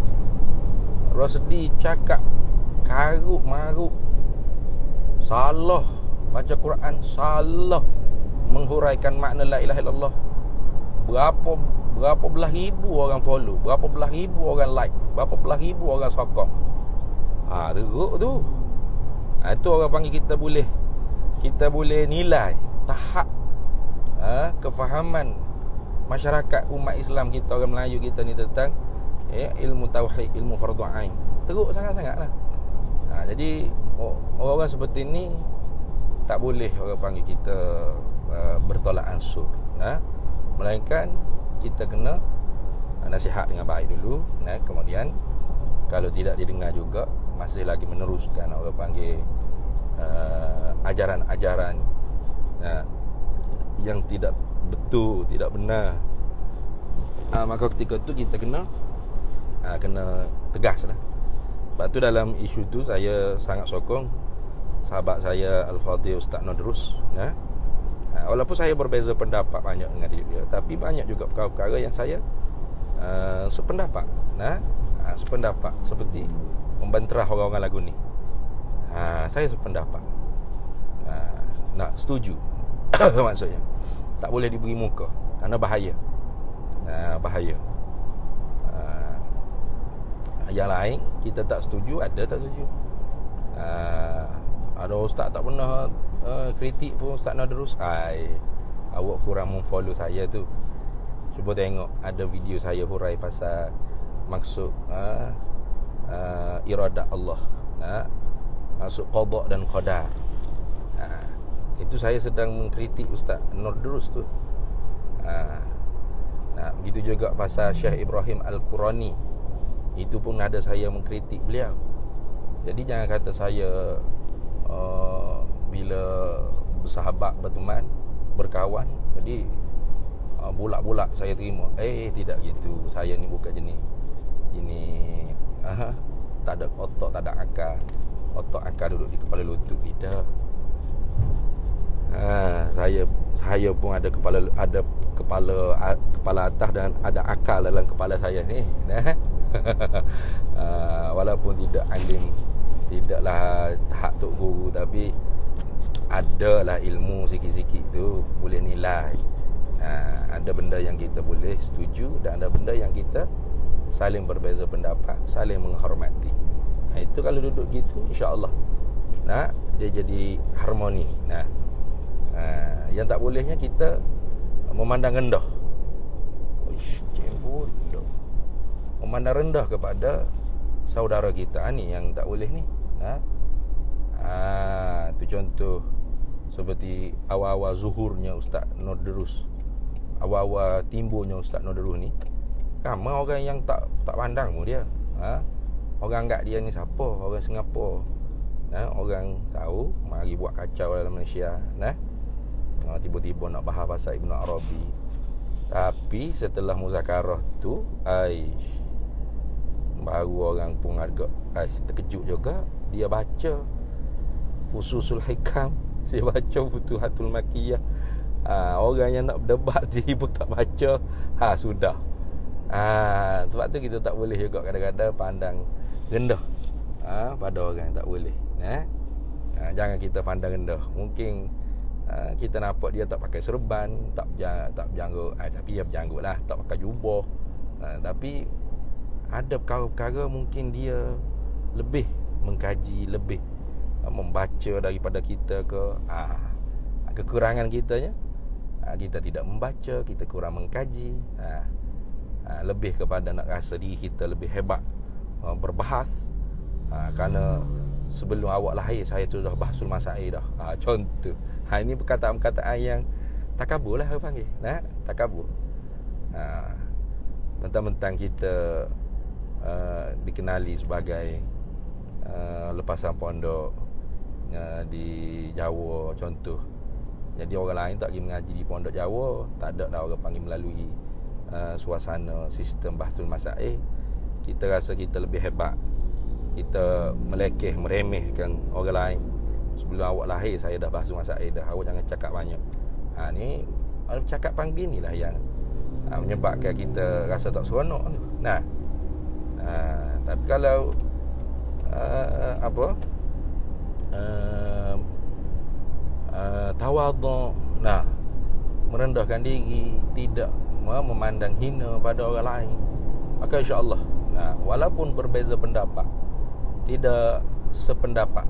Rosdi cakap karuk maruk, salah baca Quran, salah menghuraikan makna la ilaha illallah. Berapa belah ribu orang follow, berapa belah ribu orang like, berapa belah ribu orang sokong. Teruk tu. Itu orang panggil kita boleh nilai tahap kefahaman masyarakat umat Islam kita, orang Melayu kita ni tentang ilmu tauhid, ilmu fardu ain. Teruk sangat-sangatlah. Jadi orang-orang seperti ni tak boleh orang panggil kita bertolak ansur. Melainkan kita kena nasihat dengan baik dulu, kemudian kalau tidak didengar juga, masih lagi meneruskan orang panggil ajaran-ajaran yang tidak betul, tidak benar, maka ketika tu kita kena tegas lah. Sebab tu dalam isu tu saya sangat sokong sahabat saya Al-Fadhil Ustaz Nodrus, walaupun saya berbeza pendapat banyak dengan dia, tapi banyak juga perkara-perkara yang saya sependapat, sependapat, seperti membanterah orang-orang lagu ni. Saya sependapat, nak setuju. Maksudnya tak boleh diberi muka kerana bahaya. Bahaya. Yang lain kita tak setuju, ada tak setuju. Ada ustaz tak pernah kritik pun Ustaz Nadrus. Awak kurang memfollow saya tu. Cuba tengok, ada video saya hurai pasal maksud iradat Allah, maksud qada dan qadar. Itu saya sedang mengkritik Ustaz Nadrus tu. Begitu juga pasal Syekh Ibrahim Al-Qurani, itu pun ada saya mengkritik beliau. Jadi jangan kata saya bila bersahabat, berteman, berkawan, jadi bulak-bulak saya terima. Tidak gitu. Saya ni bukan jenis tak ada otak, tak ada akal. Otak akal duduk di kepala lutut. Tidak. Saya pun ada kepala atas dan ada akal dalam kepala saya ni. Walaupun tidak alim, tidaklah tahap tok guru, tapi adalah ilmu sikit-sikit tu boleh nilai. Ada benda yang kita boleh setuju dan ada benda yang kita saling berbeza pendapat, saling menghormati. Itu kalau duduk gitu, insya-Allah dia jadi harmoni. Yang tak bolehnya kita memandang rendah. Bodoh. Memandang rendah kepada saudara kita ni yang tak boleh ni. Tu contoh seperti awal-awal zuhurnya Ustaz Nodrus, awal-awal timbulnya Ustaz Nodrus ni, ramai orang yang tak pandang pun dia. Orang anggap dia ni siapa? Orang Singapura. Orang tahu mari buat kacau dalam Malaysia. Tiba-tiba nak bahas pasal Ibn Arabi. Tapi setelah muzakarah tu, baru orang pun agak terkejut juga. Dia baca Fususul Hikam, dia baca Futuhatul Makkiyah. Orang yang nak berdebat dia pun tak baca. Sudah. Sebab tu kita tak boleh juga kadang-kadang pandang rendah pada orang, tak boleh. Jangan kita pandang rendah. Mungkin kita nampak dia tak pakai serban, tak berjanggut, tapi dia berjanggut lah, tak pakai jubah, tapi ada perkara-perkara mungkin dia lebih mengkaji, lebih membaca daripada kita ke. Kekurangan kitanya, kita tidak membaca, kita kurang mengkaji, lebih kepada nak rasa diri kita lebih hebat berbahas. Kerana sebelum awak lahir saya tu dah bahasul masail dah. Contoh. Ini perkataan-perkataan yang takabur lah orang panggil. Takabur. Mentang-mentang kita dikenali sebagai lepasan pondok di Jawa contoh. Jadi orang lain tak pergi mengaji di pondok Jawa, tak ada dah orang panggil melalui suasana sistem bahasul masail. Kita rasa kita lebih hebat. Kita melekeh, meremehkan orang lain. Sebelum awak lahir saya dah bahas masail dah. Awak jangan cakap banyak. Ni cakap panggil ni lah yang menyebabkan kita rasa tak seronok. Tapi kalau tawadhu, merendahkan diri, tidak memandang hina pada orang lain, maka insya-Allah, walaupun berbeza pendapat, tidak sependapat,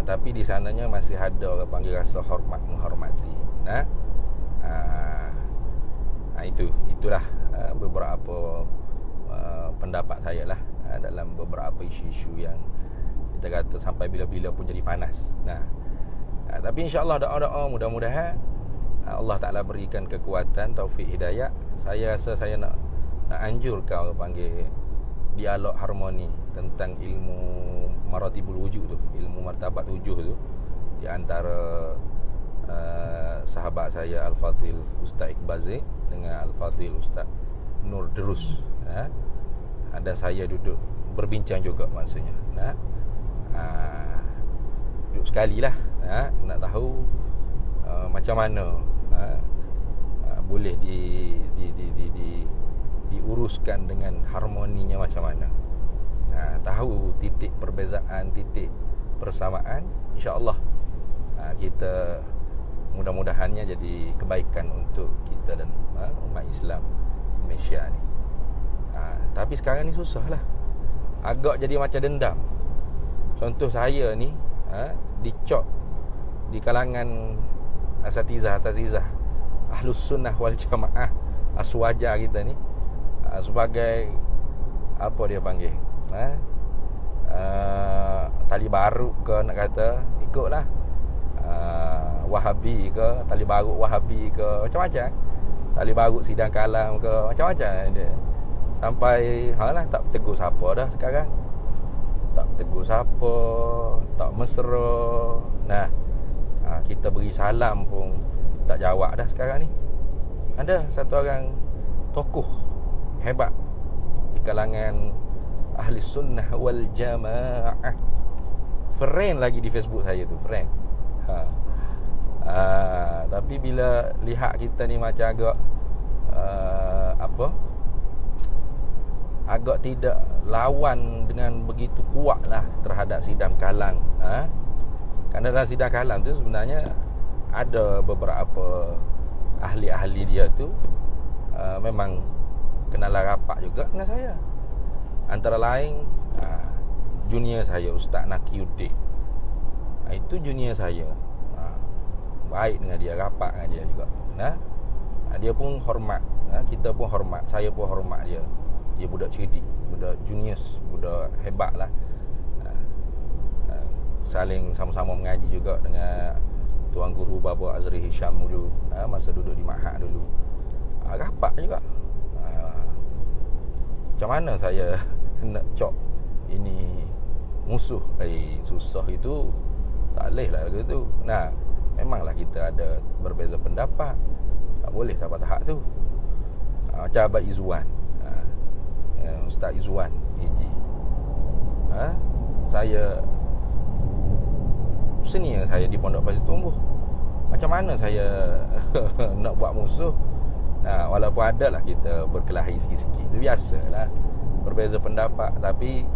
tapi di sananya masih ada orang panggil rasa hormat, menghormati. Itulah beberapa pendapat saya lah dalam beberapa isu-isu yang kita kata sampai bila-bila pun jadi panas. Tapi insya-Allah doa-doa mudah-mudahan Allah Ta'ala berikan kekuatan, taufik, hidayah. Saya rasa saya nak anjurkan orang panggil dialog harmoni tentang ilmu maratibul wujud tu, ilmu martabat wujud tu, di antara sahabat saya Al-Fadhil Ustaz Iqbal Zaid dengan Al-Fadhil Ustaz Nur Derus. Ada saya duduk berbincang juga maksudnya. Duduk sekali lah, nak tahu macam mana boleh diuruskan dengan harmoninya macam mana. Tahu titik perbezaan, titik persamaan, insya-Allah kita mudah-mudahannya jadi kebaikan untuk kita dan umat Islam Malaysia ni. Tapi sekarang ni susah lah, agak jadi macam dendam. Contoh saya ni dicop di kalangan asatizah Ahlus Sunnah wal Jamaah, aswaja kita ni sebagai apa dia panggil, tali baru ke, nak kata ikutlah Wahabi ke, tali baru Wahabi ke, macam-macam, tali baru sidang kalam ke, macam-macam dia. Sampai lah tak tegur siapa dah sekarang, tak tegur siapa, tak mesra. Kita beri salam pun tak jawab dah sekarang ni. Ada satu orang tokoh hebat di kalangan Ahli Sunnah wal Jamaah, friend lagi di Facebook saya tu, friend. Tapi bila lihat kita ni macam agak agak tidak lawan dengan begitu kuat lah terhadap sidang kalang. Kerana dalam sidang kalang tu sebenarnya ada beberapa ahli-ahli dia tu memang kenalan rapat juga dengan saya. Antara lain junior saya Ustaz Nakiuddin. Itu junior saya. Baik dengan dia, rapat dengan dia juga. Dia pun hormat, kita pun hormat, saya pun hormat dia. Dia budak cerdik, budak junius, budak hebat lah. Saling sama-sama mengaji juga dengan Tuan Guru Baba Azri Hisham dulu, masa duduk di Ma'had dulu. Rapat juga. Macam mana saya nak cop ini musuh? Susah itu, tak boleh lah gitu. Memanglah kita ada berbeza pendapat, tak boleh sampai tahap tu. Macam Abang Izzuan, Ustaz Izzuan Hiji, saya senior saya di Pondok Pasir Tumbuh. Macam mana saya nak buat musuh? Walaupun ada lah kita berkelahi sikit-sikit, itu biasalah, berbeza pendapat. Tapi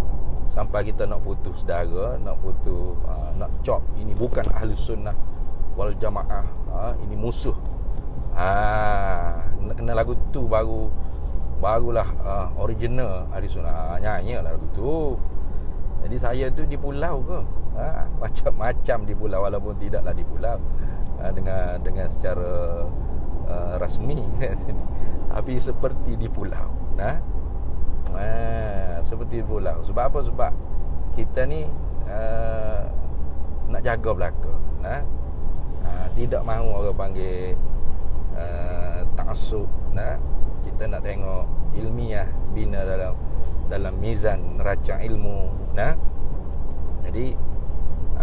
sampai kita nak putus saudara, nak putus, nak cop ini bukan Ahli Sunnah wal Jamaah, ini musuh, nak kena lagu tu barulah original Ahli Sunnah. Nyanyilah lagu tu. Jadi saya tu di pulau ke, macam-macam di pulau, walaupun tidaklah di pulau dengan secara rasmi tapi seperti di pulau. Seperti di pulau. Sebab apa? Sebab kita ni nak jaga belaka, tidak mahu orang panggil ta'assub. Kita nak tengok ilmiah, bina dalam mizan neraca ilmu. Jadi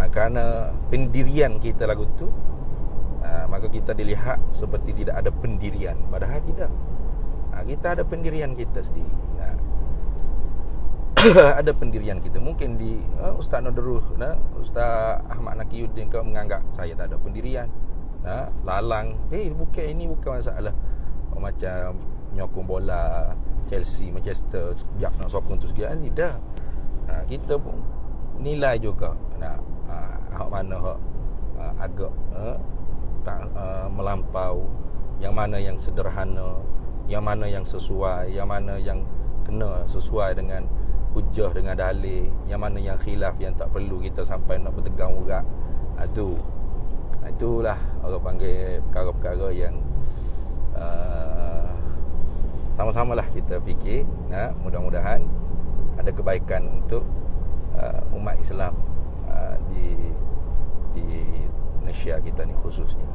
kerana pendirian kita lagu tu, maka kita dilihat seperti tidak ada pendirian. Padahal tidak. Kita ada pendirian kita sendiri. Ada pendirian kita. Mungkin di Ustaz Noderuh, Ustaz Ahmad Nakiuddin kau menganggap saya tak ada pendirian, lalang. Bukan, ini bukan masalah macam nyokong bola Chelsea, Manchester, sekejap nak sokong tu sekejap. Tidak. Kita pun nilai juga hak mana hak agak tak melampau, yang mana yang sederhana, yang mana yang sesuai, yang mana yang kena sesuai dengan hujah, dengan dalil, yang mana yang khilaf, yang tak perlu kita sampai nak bertegang urat. Itulah orang panggil perkara-perkara yang sama-samalah kita fikir, mudah-mudahan ada kebaikan untuk umat Islam di Malaysia kita ni khususnya.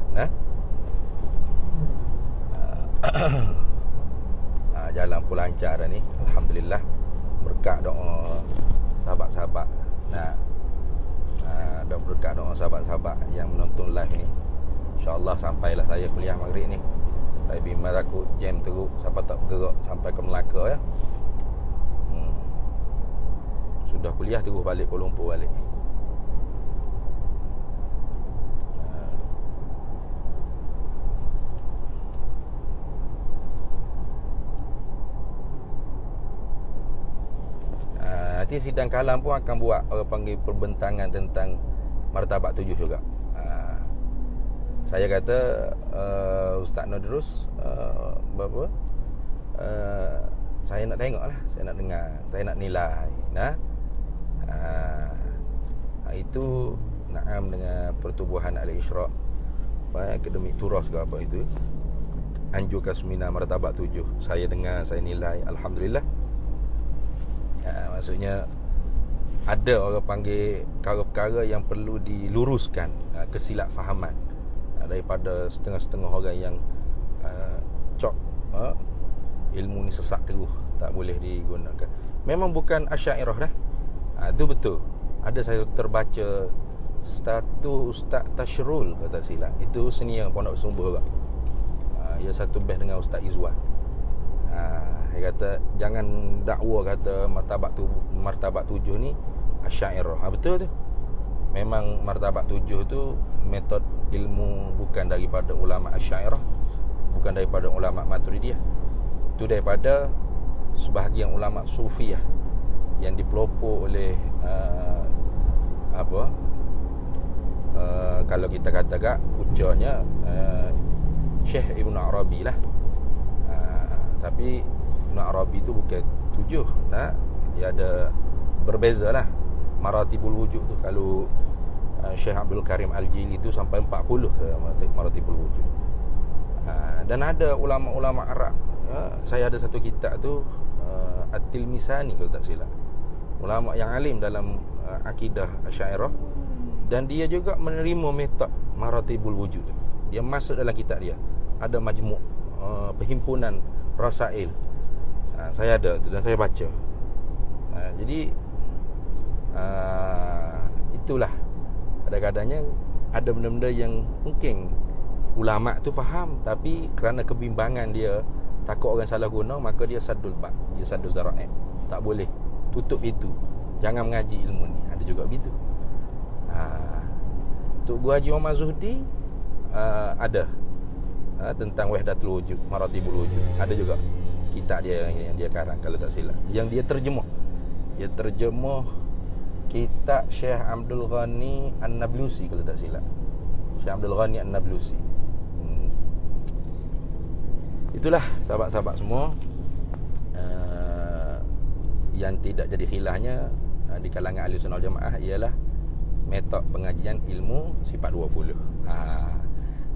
Jalan pun lancar dah ni, alhamdulillah, berkat doa sahabat-sahabat. Dan berkat doa sahabat-sahabat yang menonton live ni, InsyaAllah sampailah saya kuliah maghrib ni. Saya bimbang takut jam teruk, siapa tak bergerak sampai ke Melaka ya. Sudah kuliah terus balik Kuala Lumpur balik. Nanti sidang kalam pun akan buat orang panggil perbentangan tentang martabat 7 juga. Saya kata Ustaz Nodrus saya nak tengok lah, saya nak dengar, saya nak nilai. Itu Naam dengan Pertubuhan Al-Ishraq, Akademik Turas ke apa itu, anjurkan seminar martabat 7. Saya dengar, saya nilai, alhamdulillah. Maksudnya ada orang panggil perkara-perkara yang perlu diluruskan, kesilapfahaman daripada setengah-setengah orang yang cok ilmu ni sesat terus, tak boleh digunakan. Memang bukan Asy'ariyah dah. Itu betul. Ada saya terbaca status Ustaz Tashrul kata silap. Itu senior Pondok Sumber juga. Ia satu batch dengan Ustaz Izwan. Dia kata jangan dakwa kata martabat 7 ni Asy'ariyah. Betul tu. Memang martabat 7 tu metod ilmu bukan daripada ulama Asy'ariyah, bukan daripada ulama Maturidiyah. Itu daripada sebahagian ulama Sufiyah yang dipelopor oleh kalau kita katakan pucanya Syekh Ibn Arabi lah. Tapi Ibn Arabi tu bukan 7. Dia ada berbeza lah maratibul wujud tu. Kalau Syekh Abdul Karim Al-Jili tu sampai 40 maratibul wujud. Dan ada ulama-ulama Arab. Saya ada satu kitab tu, At-Tilmisani kalau tak silap, ulama yang alim dalam akidah Asy'ariyah, dan dia juga menerima metod maratibul wujud tu. Dia masuk dalam kitab dia. Ada majmuk perhimpunan rasail. Saya ada tu dan saya baca. Jadi itulah, kadang-kadangnya ada benda-benda yang mungkin ulama tu faham, tapi kerana kebimbangan dia, takut orang salah guna, maka dia saddul bab, dia saddul zara'i. Tak boleh tutup itu, jangan mengaji ilmu ni. Ada juga begitu. Tok Guru Haji Muhammad Zuhdi ada tentang wahdatul wujud, maratibul wujud. Ada juga kitab dia yang dia karang kalau tak silap, yang dia terjemah. Dia terjemah kitab Syekh Abdul Ghani An-Nablusi kalau tak silap. Syekh Abdul Ghani An-Nablusi. Itulah sahabat-sahabat semua, yang tidak jadi khilafnya di kalangan Ahli Sunnah Jamaah ialah metod pengajian ilmu sifat 20.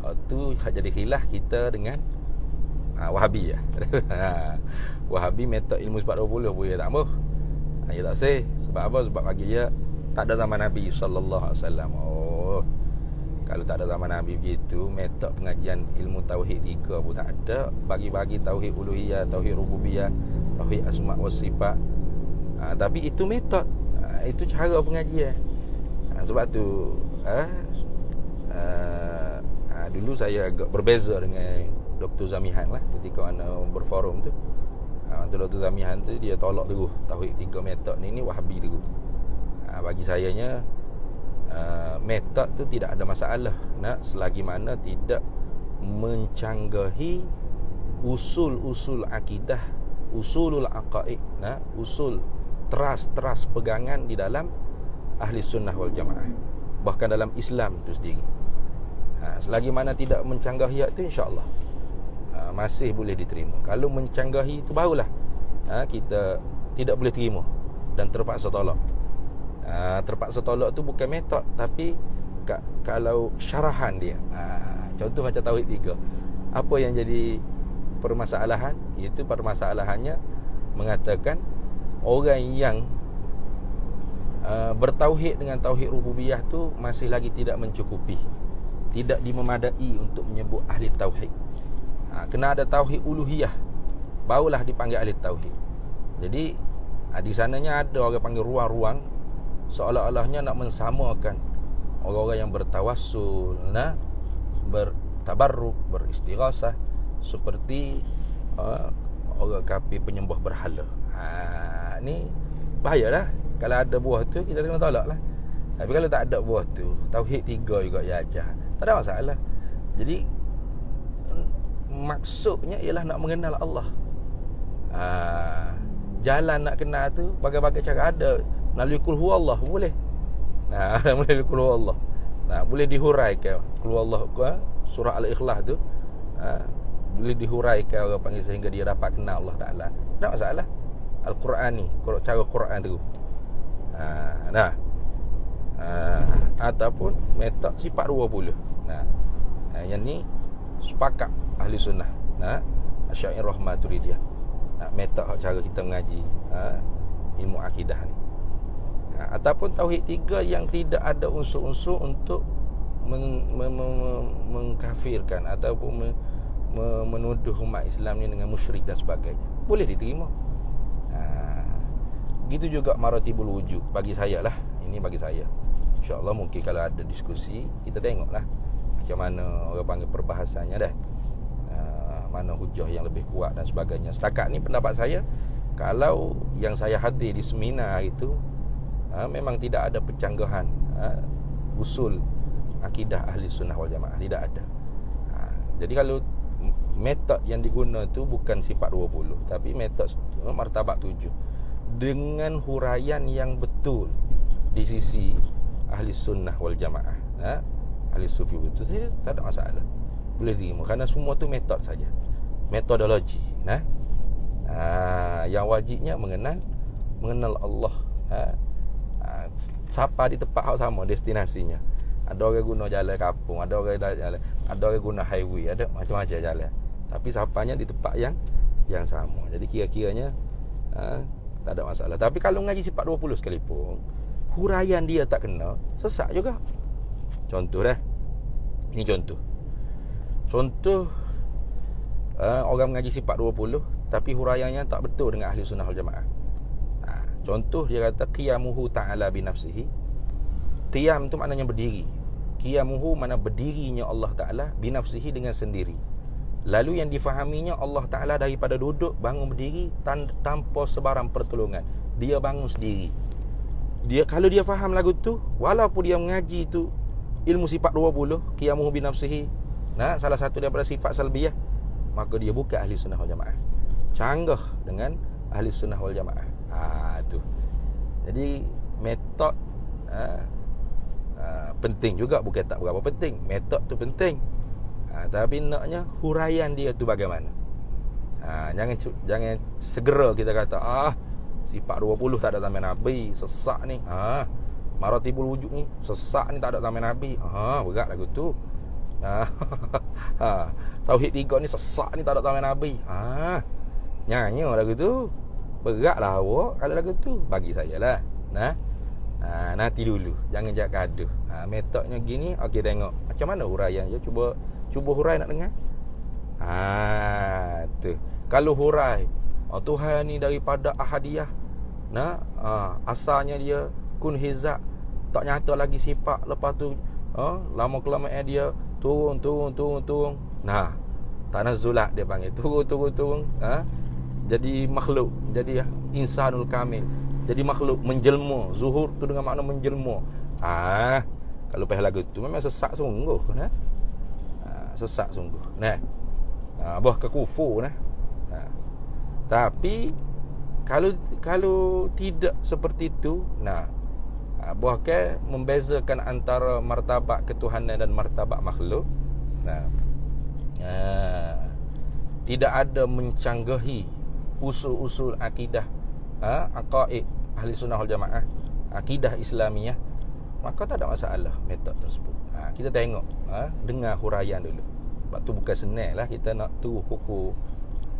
Itu jadi khilaf kita dengan Wahabi ya. Wahabi metod ilmu sifat 20 boleh tak apa? Ya tak sah. Sebab apa? Sebab bagi dia tak ada zaman Nabi sallallahu alaihi wasallam. Kalau tak ada zaman Nabi begitu, metod pengajian ilmu tauhid 3 pun tak ada. Bagi-bagi tauhid uluhiyah, tauhid rububiyah, tauhid asma' wa sifat. Tapi itu metod, itu cara pengajian. Sebab tu dulu saya agak berbeza dengan Dr. Zamihan lah ketika mana berforum tu. Dr. Zamihan tu dia tolak terus tauhid 3 metod ni Wahabi terus. Bagi sayanya metod tu tidak ada masalah, selagi mana tidak mencanggahi usul-usul akidah, usulul aqaid, usul teras pegangan di dalam Ahli Sunnah wal Jamaah, bahkan dalam Islam itu sendiri. Selagi mana tidak mencanggahi itu, insya-Allah masih boleh diterima. Kalau mencanggahi itu barulah kita tidak boleh terima dan terpaksa tolak. Terpaksa tolak tu bukan metod, tapi kalau syarahan dia. Contoh macam tauhid 3. Apa yang jadi permasalahan, iaitu permasalahannya mengatakan orang yang bertauhid dengan tauhid rububiyah tu masih lagi tidak mencukupi, tidak dimemadai untuk menyebut ahli tauhid. Kena ada tauhid uluhiyah, barulah dipanggil ahli tauhid. Jadi di sananya ada orang panggil ruang-ruang, seolah-olahnya nak mensamakan orang-orang yang bertawassul, bertabarruk, beristighasah seperti orang kafir penyembah berhala. Ni bahayalah. Kalau ada buah tu, kita kena tolak lah. Tapi kalau tak ada buah tu, tauhid 3 juga ya aja, tak ada masalah. Jadi maksudnya ialah nak mengenal Allah. Jalan nak kenal tu bagai-bagai cara ada. Melalui qul huwallah boleh. Melalui qul huwallah. Boleh dihuraikan qul huwallah, surah Al-Ikhlas tu. Boleh dihuraikan orang panggil sehingga dia dapat kenal Allah Taala. Tak masalah. Al-Quran ni, cara Quran tu. Ataupun metod sifat 20. Yang ni sepakat ahli sunnah, Asy'ariyah Maturidiyah. Metod cara kita mengaji ilmu akidah ni. Ataupun tauhid 3 yang tidak ada unsur-unsur untuk mengkafirkan ataupun menuduh umat Islam ni dengan musyrik dan sebagainya. Boleh diterima. Gitu juga maratibul wujud bagi saya lah. Ini bagi saya. InsyaAllah mungkin kalau ada diskusi, kita tengoklah macam mana orang panggil perbahasannya dah. Mana hujah yang lebih kuat dan sebagainya. Setakat ni pendapat saya, kalau yang saya hadir di seminar itu memang tidak ada pencanggahan usul akidah ahli sunnah wal jamaah, tidak ada. Jadi kalau metod yang diguna tu bukan sifat 20, tapi metod martabat 7 dengan huraian yang betul di sisi ahli sunnah wal jamaah, ahli sufi betul, saya tak ada masalah, boleh terima. Kerana semua tu metod saja, metodologi. Yang wajibnya mengenal Allah. Siapa di tempat hak sama destinasinya. Ada orang guna jalan kampung, ada orang guna highway, ada macam-macam jalan. Tapi siapanya di tempat yang sama. Jadi kira-kiranya tak ada masalah. Tapi kalau ngaji sifat 20 sekalipun, huraian dia tak kena, sesat juga. Contoh dah. Ini contoh orang mengaji sifat 20 tapi huraiannya tak betul dengan ahli sunnah wal jamaah. Contoh dia kata qiyamuhu ta'ala binafsihi. Qiyam tu maknanya berdiri. Qiyamuhu makna berdirinya Allah Ta'ala binafsihi dengan sendiri. Lalu yang difahaminya Allah Ta'ala daripada duduk bangun berdiri tanpa sebarang pertolongan. Dia bangun sendiri. Kalau dia faham lagu tu, walaupun dia mengaji tu ilmu sifat 20, qiyamuhu binafsihi, salah satu daripada sifat salbiyah, maka dia bukan ahli sunnah wal jamaah. Canggah dengan ahli sunnah wal jamaah. Tu. Jadi metod penting juga, bukan tak berapa penting. Metod tu penting. Tapi naknya huraian dia tu bagaimana. Jangan segera kita kata sifat 20 tak ada zaman Nabi, sesak ni. Maratibul wujud ni sesak ni, tak ada zaman Nabi. Berat lagu tu. Tauhid 3 ni sesak ni, tak ada zaman Nabi. Nyanyi lagu tu. Beratlah awak kalau lagu tu. Bagi saya lah. Nanti dulu, jangan jak gaduh. Metodnya gini, okey, tengok macam mana huraian dia. Cuba hurai nak dengar. Tu. Kalau hurai Tuhan ni daripada ahadiyah, asalnya dia kun hizab, tak nyata lagi sifat. Lepas tu lama kelamaan dia turun. Tanazzulat dia panggil, turun. Jadi makhluk, jadi insanul kamil, jadi makhluk menjelma. Zuhur tu dengan makna menjelma. Kalau pahal lagu tu memang sesak sungguh. Sesak sungguh. Bah ke kufur. Tapi kalau tidak seperti itu, bahkan membezakan antara martabat ketuhanan dan martabat makhluk. Tidak ada mencanggahi usul-usul akidah, aqaid ahli sunnah wal jamaah, akidah Islamiyah, maka tak ada masalah metod tersebut. Kita tengok, dengar huraian dulu. Sebab tu bukan senang lah kita nak tu hukum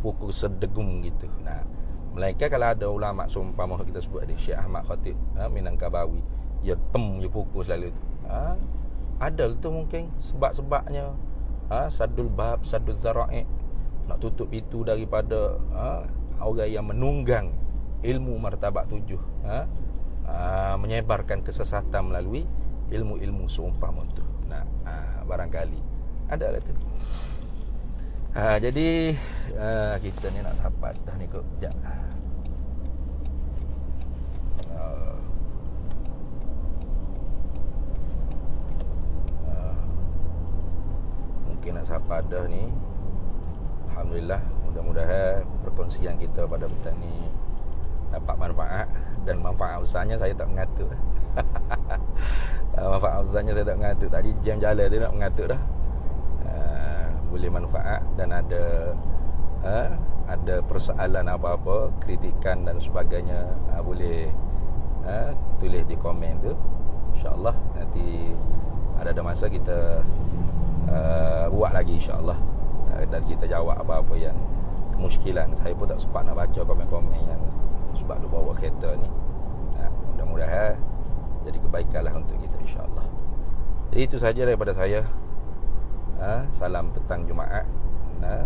pukul sedegum gitu. Nah, melainkan kalau ada ulama seumpama kita sebut ada Syekh Ahmad Khatib Minangkabawi, dia dia pukul selalu tu. Ada tu mungkin sebab-sebabnya sadul bab, sadul zara'i, nak tutup itu daripada orang yang menunggang ilmu martabat 7, menyebarkan kesesatan melalui ilmu-ilmu seumpama tu. Nah, barangkali ada lah tu. Jadi kita ni nak sahabat dah ni kot. Sekejap. Mungkin nak sahabat dah ni. Alhamdulillah, mudah-mudahan perkongsian kita pada petang ni dapat manfaat, dan manfaat besarnya saya tak mengatur. Manfaat besarnya saya tak mengatur. Tadi jam jalan tu nak mengatur dah. Boleh manfaat, dan ada persoalan apa-apa, kritikan dan sebagainya, boleh tulis di komen tu. InsyaAllah nanti ada masa kita buat lagi insyaAllah, dan kita jawab apa-apa yang kemusykilan. Saya pun tak sempat nak baca komen-komen yang sebab tu bawa kereta ni. Mudah-mudahan jadi kebaikanlah untuk kita insyaAllah. Jadi itu sahaja daripada saya. Salam petang Jumaat,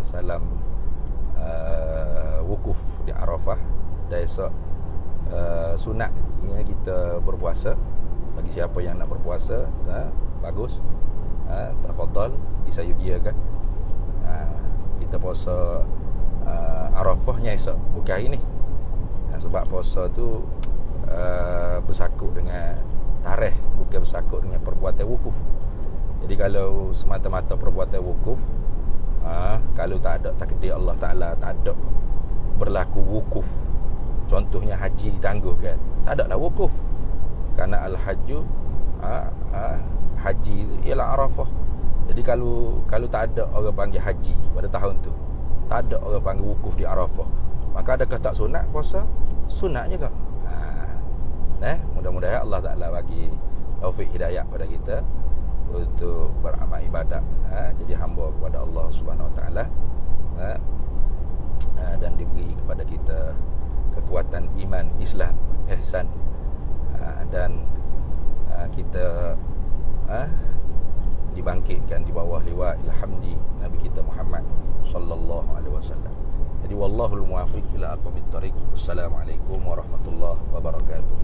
salam wukuf di Arafah. Dan esok sunat kita berpuasa. Bagi siapa yang nak berpuasa, bagus, tafadhal, disayugiakan. Kita puasa Arafahnya esok, bukan hari ni. Sebab puasa tu bersakut dengan tarikh, bukan bersakut dengan perbuatan wukuf. Jadi kalau semata-mata perbuatan wukuf, kalau tak ada takdir Allah Ta'ala, tak ada berlaku wukuf, contohnya haji ditangguhkan, tak ada lah wukuf. Kerana al-hajju, haji ialah Arafah. Jadi kalau tak ada orang panggil haji pada tahun tu, tak ada orang panggil wukuf di Arafah, maka adakah tak sunat puasa? Sunat juga. Mudah-mudahan Allah Ta'ala bagi taufik hidayah pada kita untuk beramal ibadat, jadi hamba kepada Allah Subhanahu Wa Taala, dan diberi kepada kita kekuatan iman, Islam, ihsan, dan kita dibangkitkan di bawah liwa ilhamdi Nabi kita Muhammad sallallahu alaihi wasallam. Jadi wallahul muwaffiq ila aqwamit thariq. Assalamualaikum warahmatullahi wabarakatuh.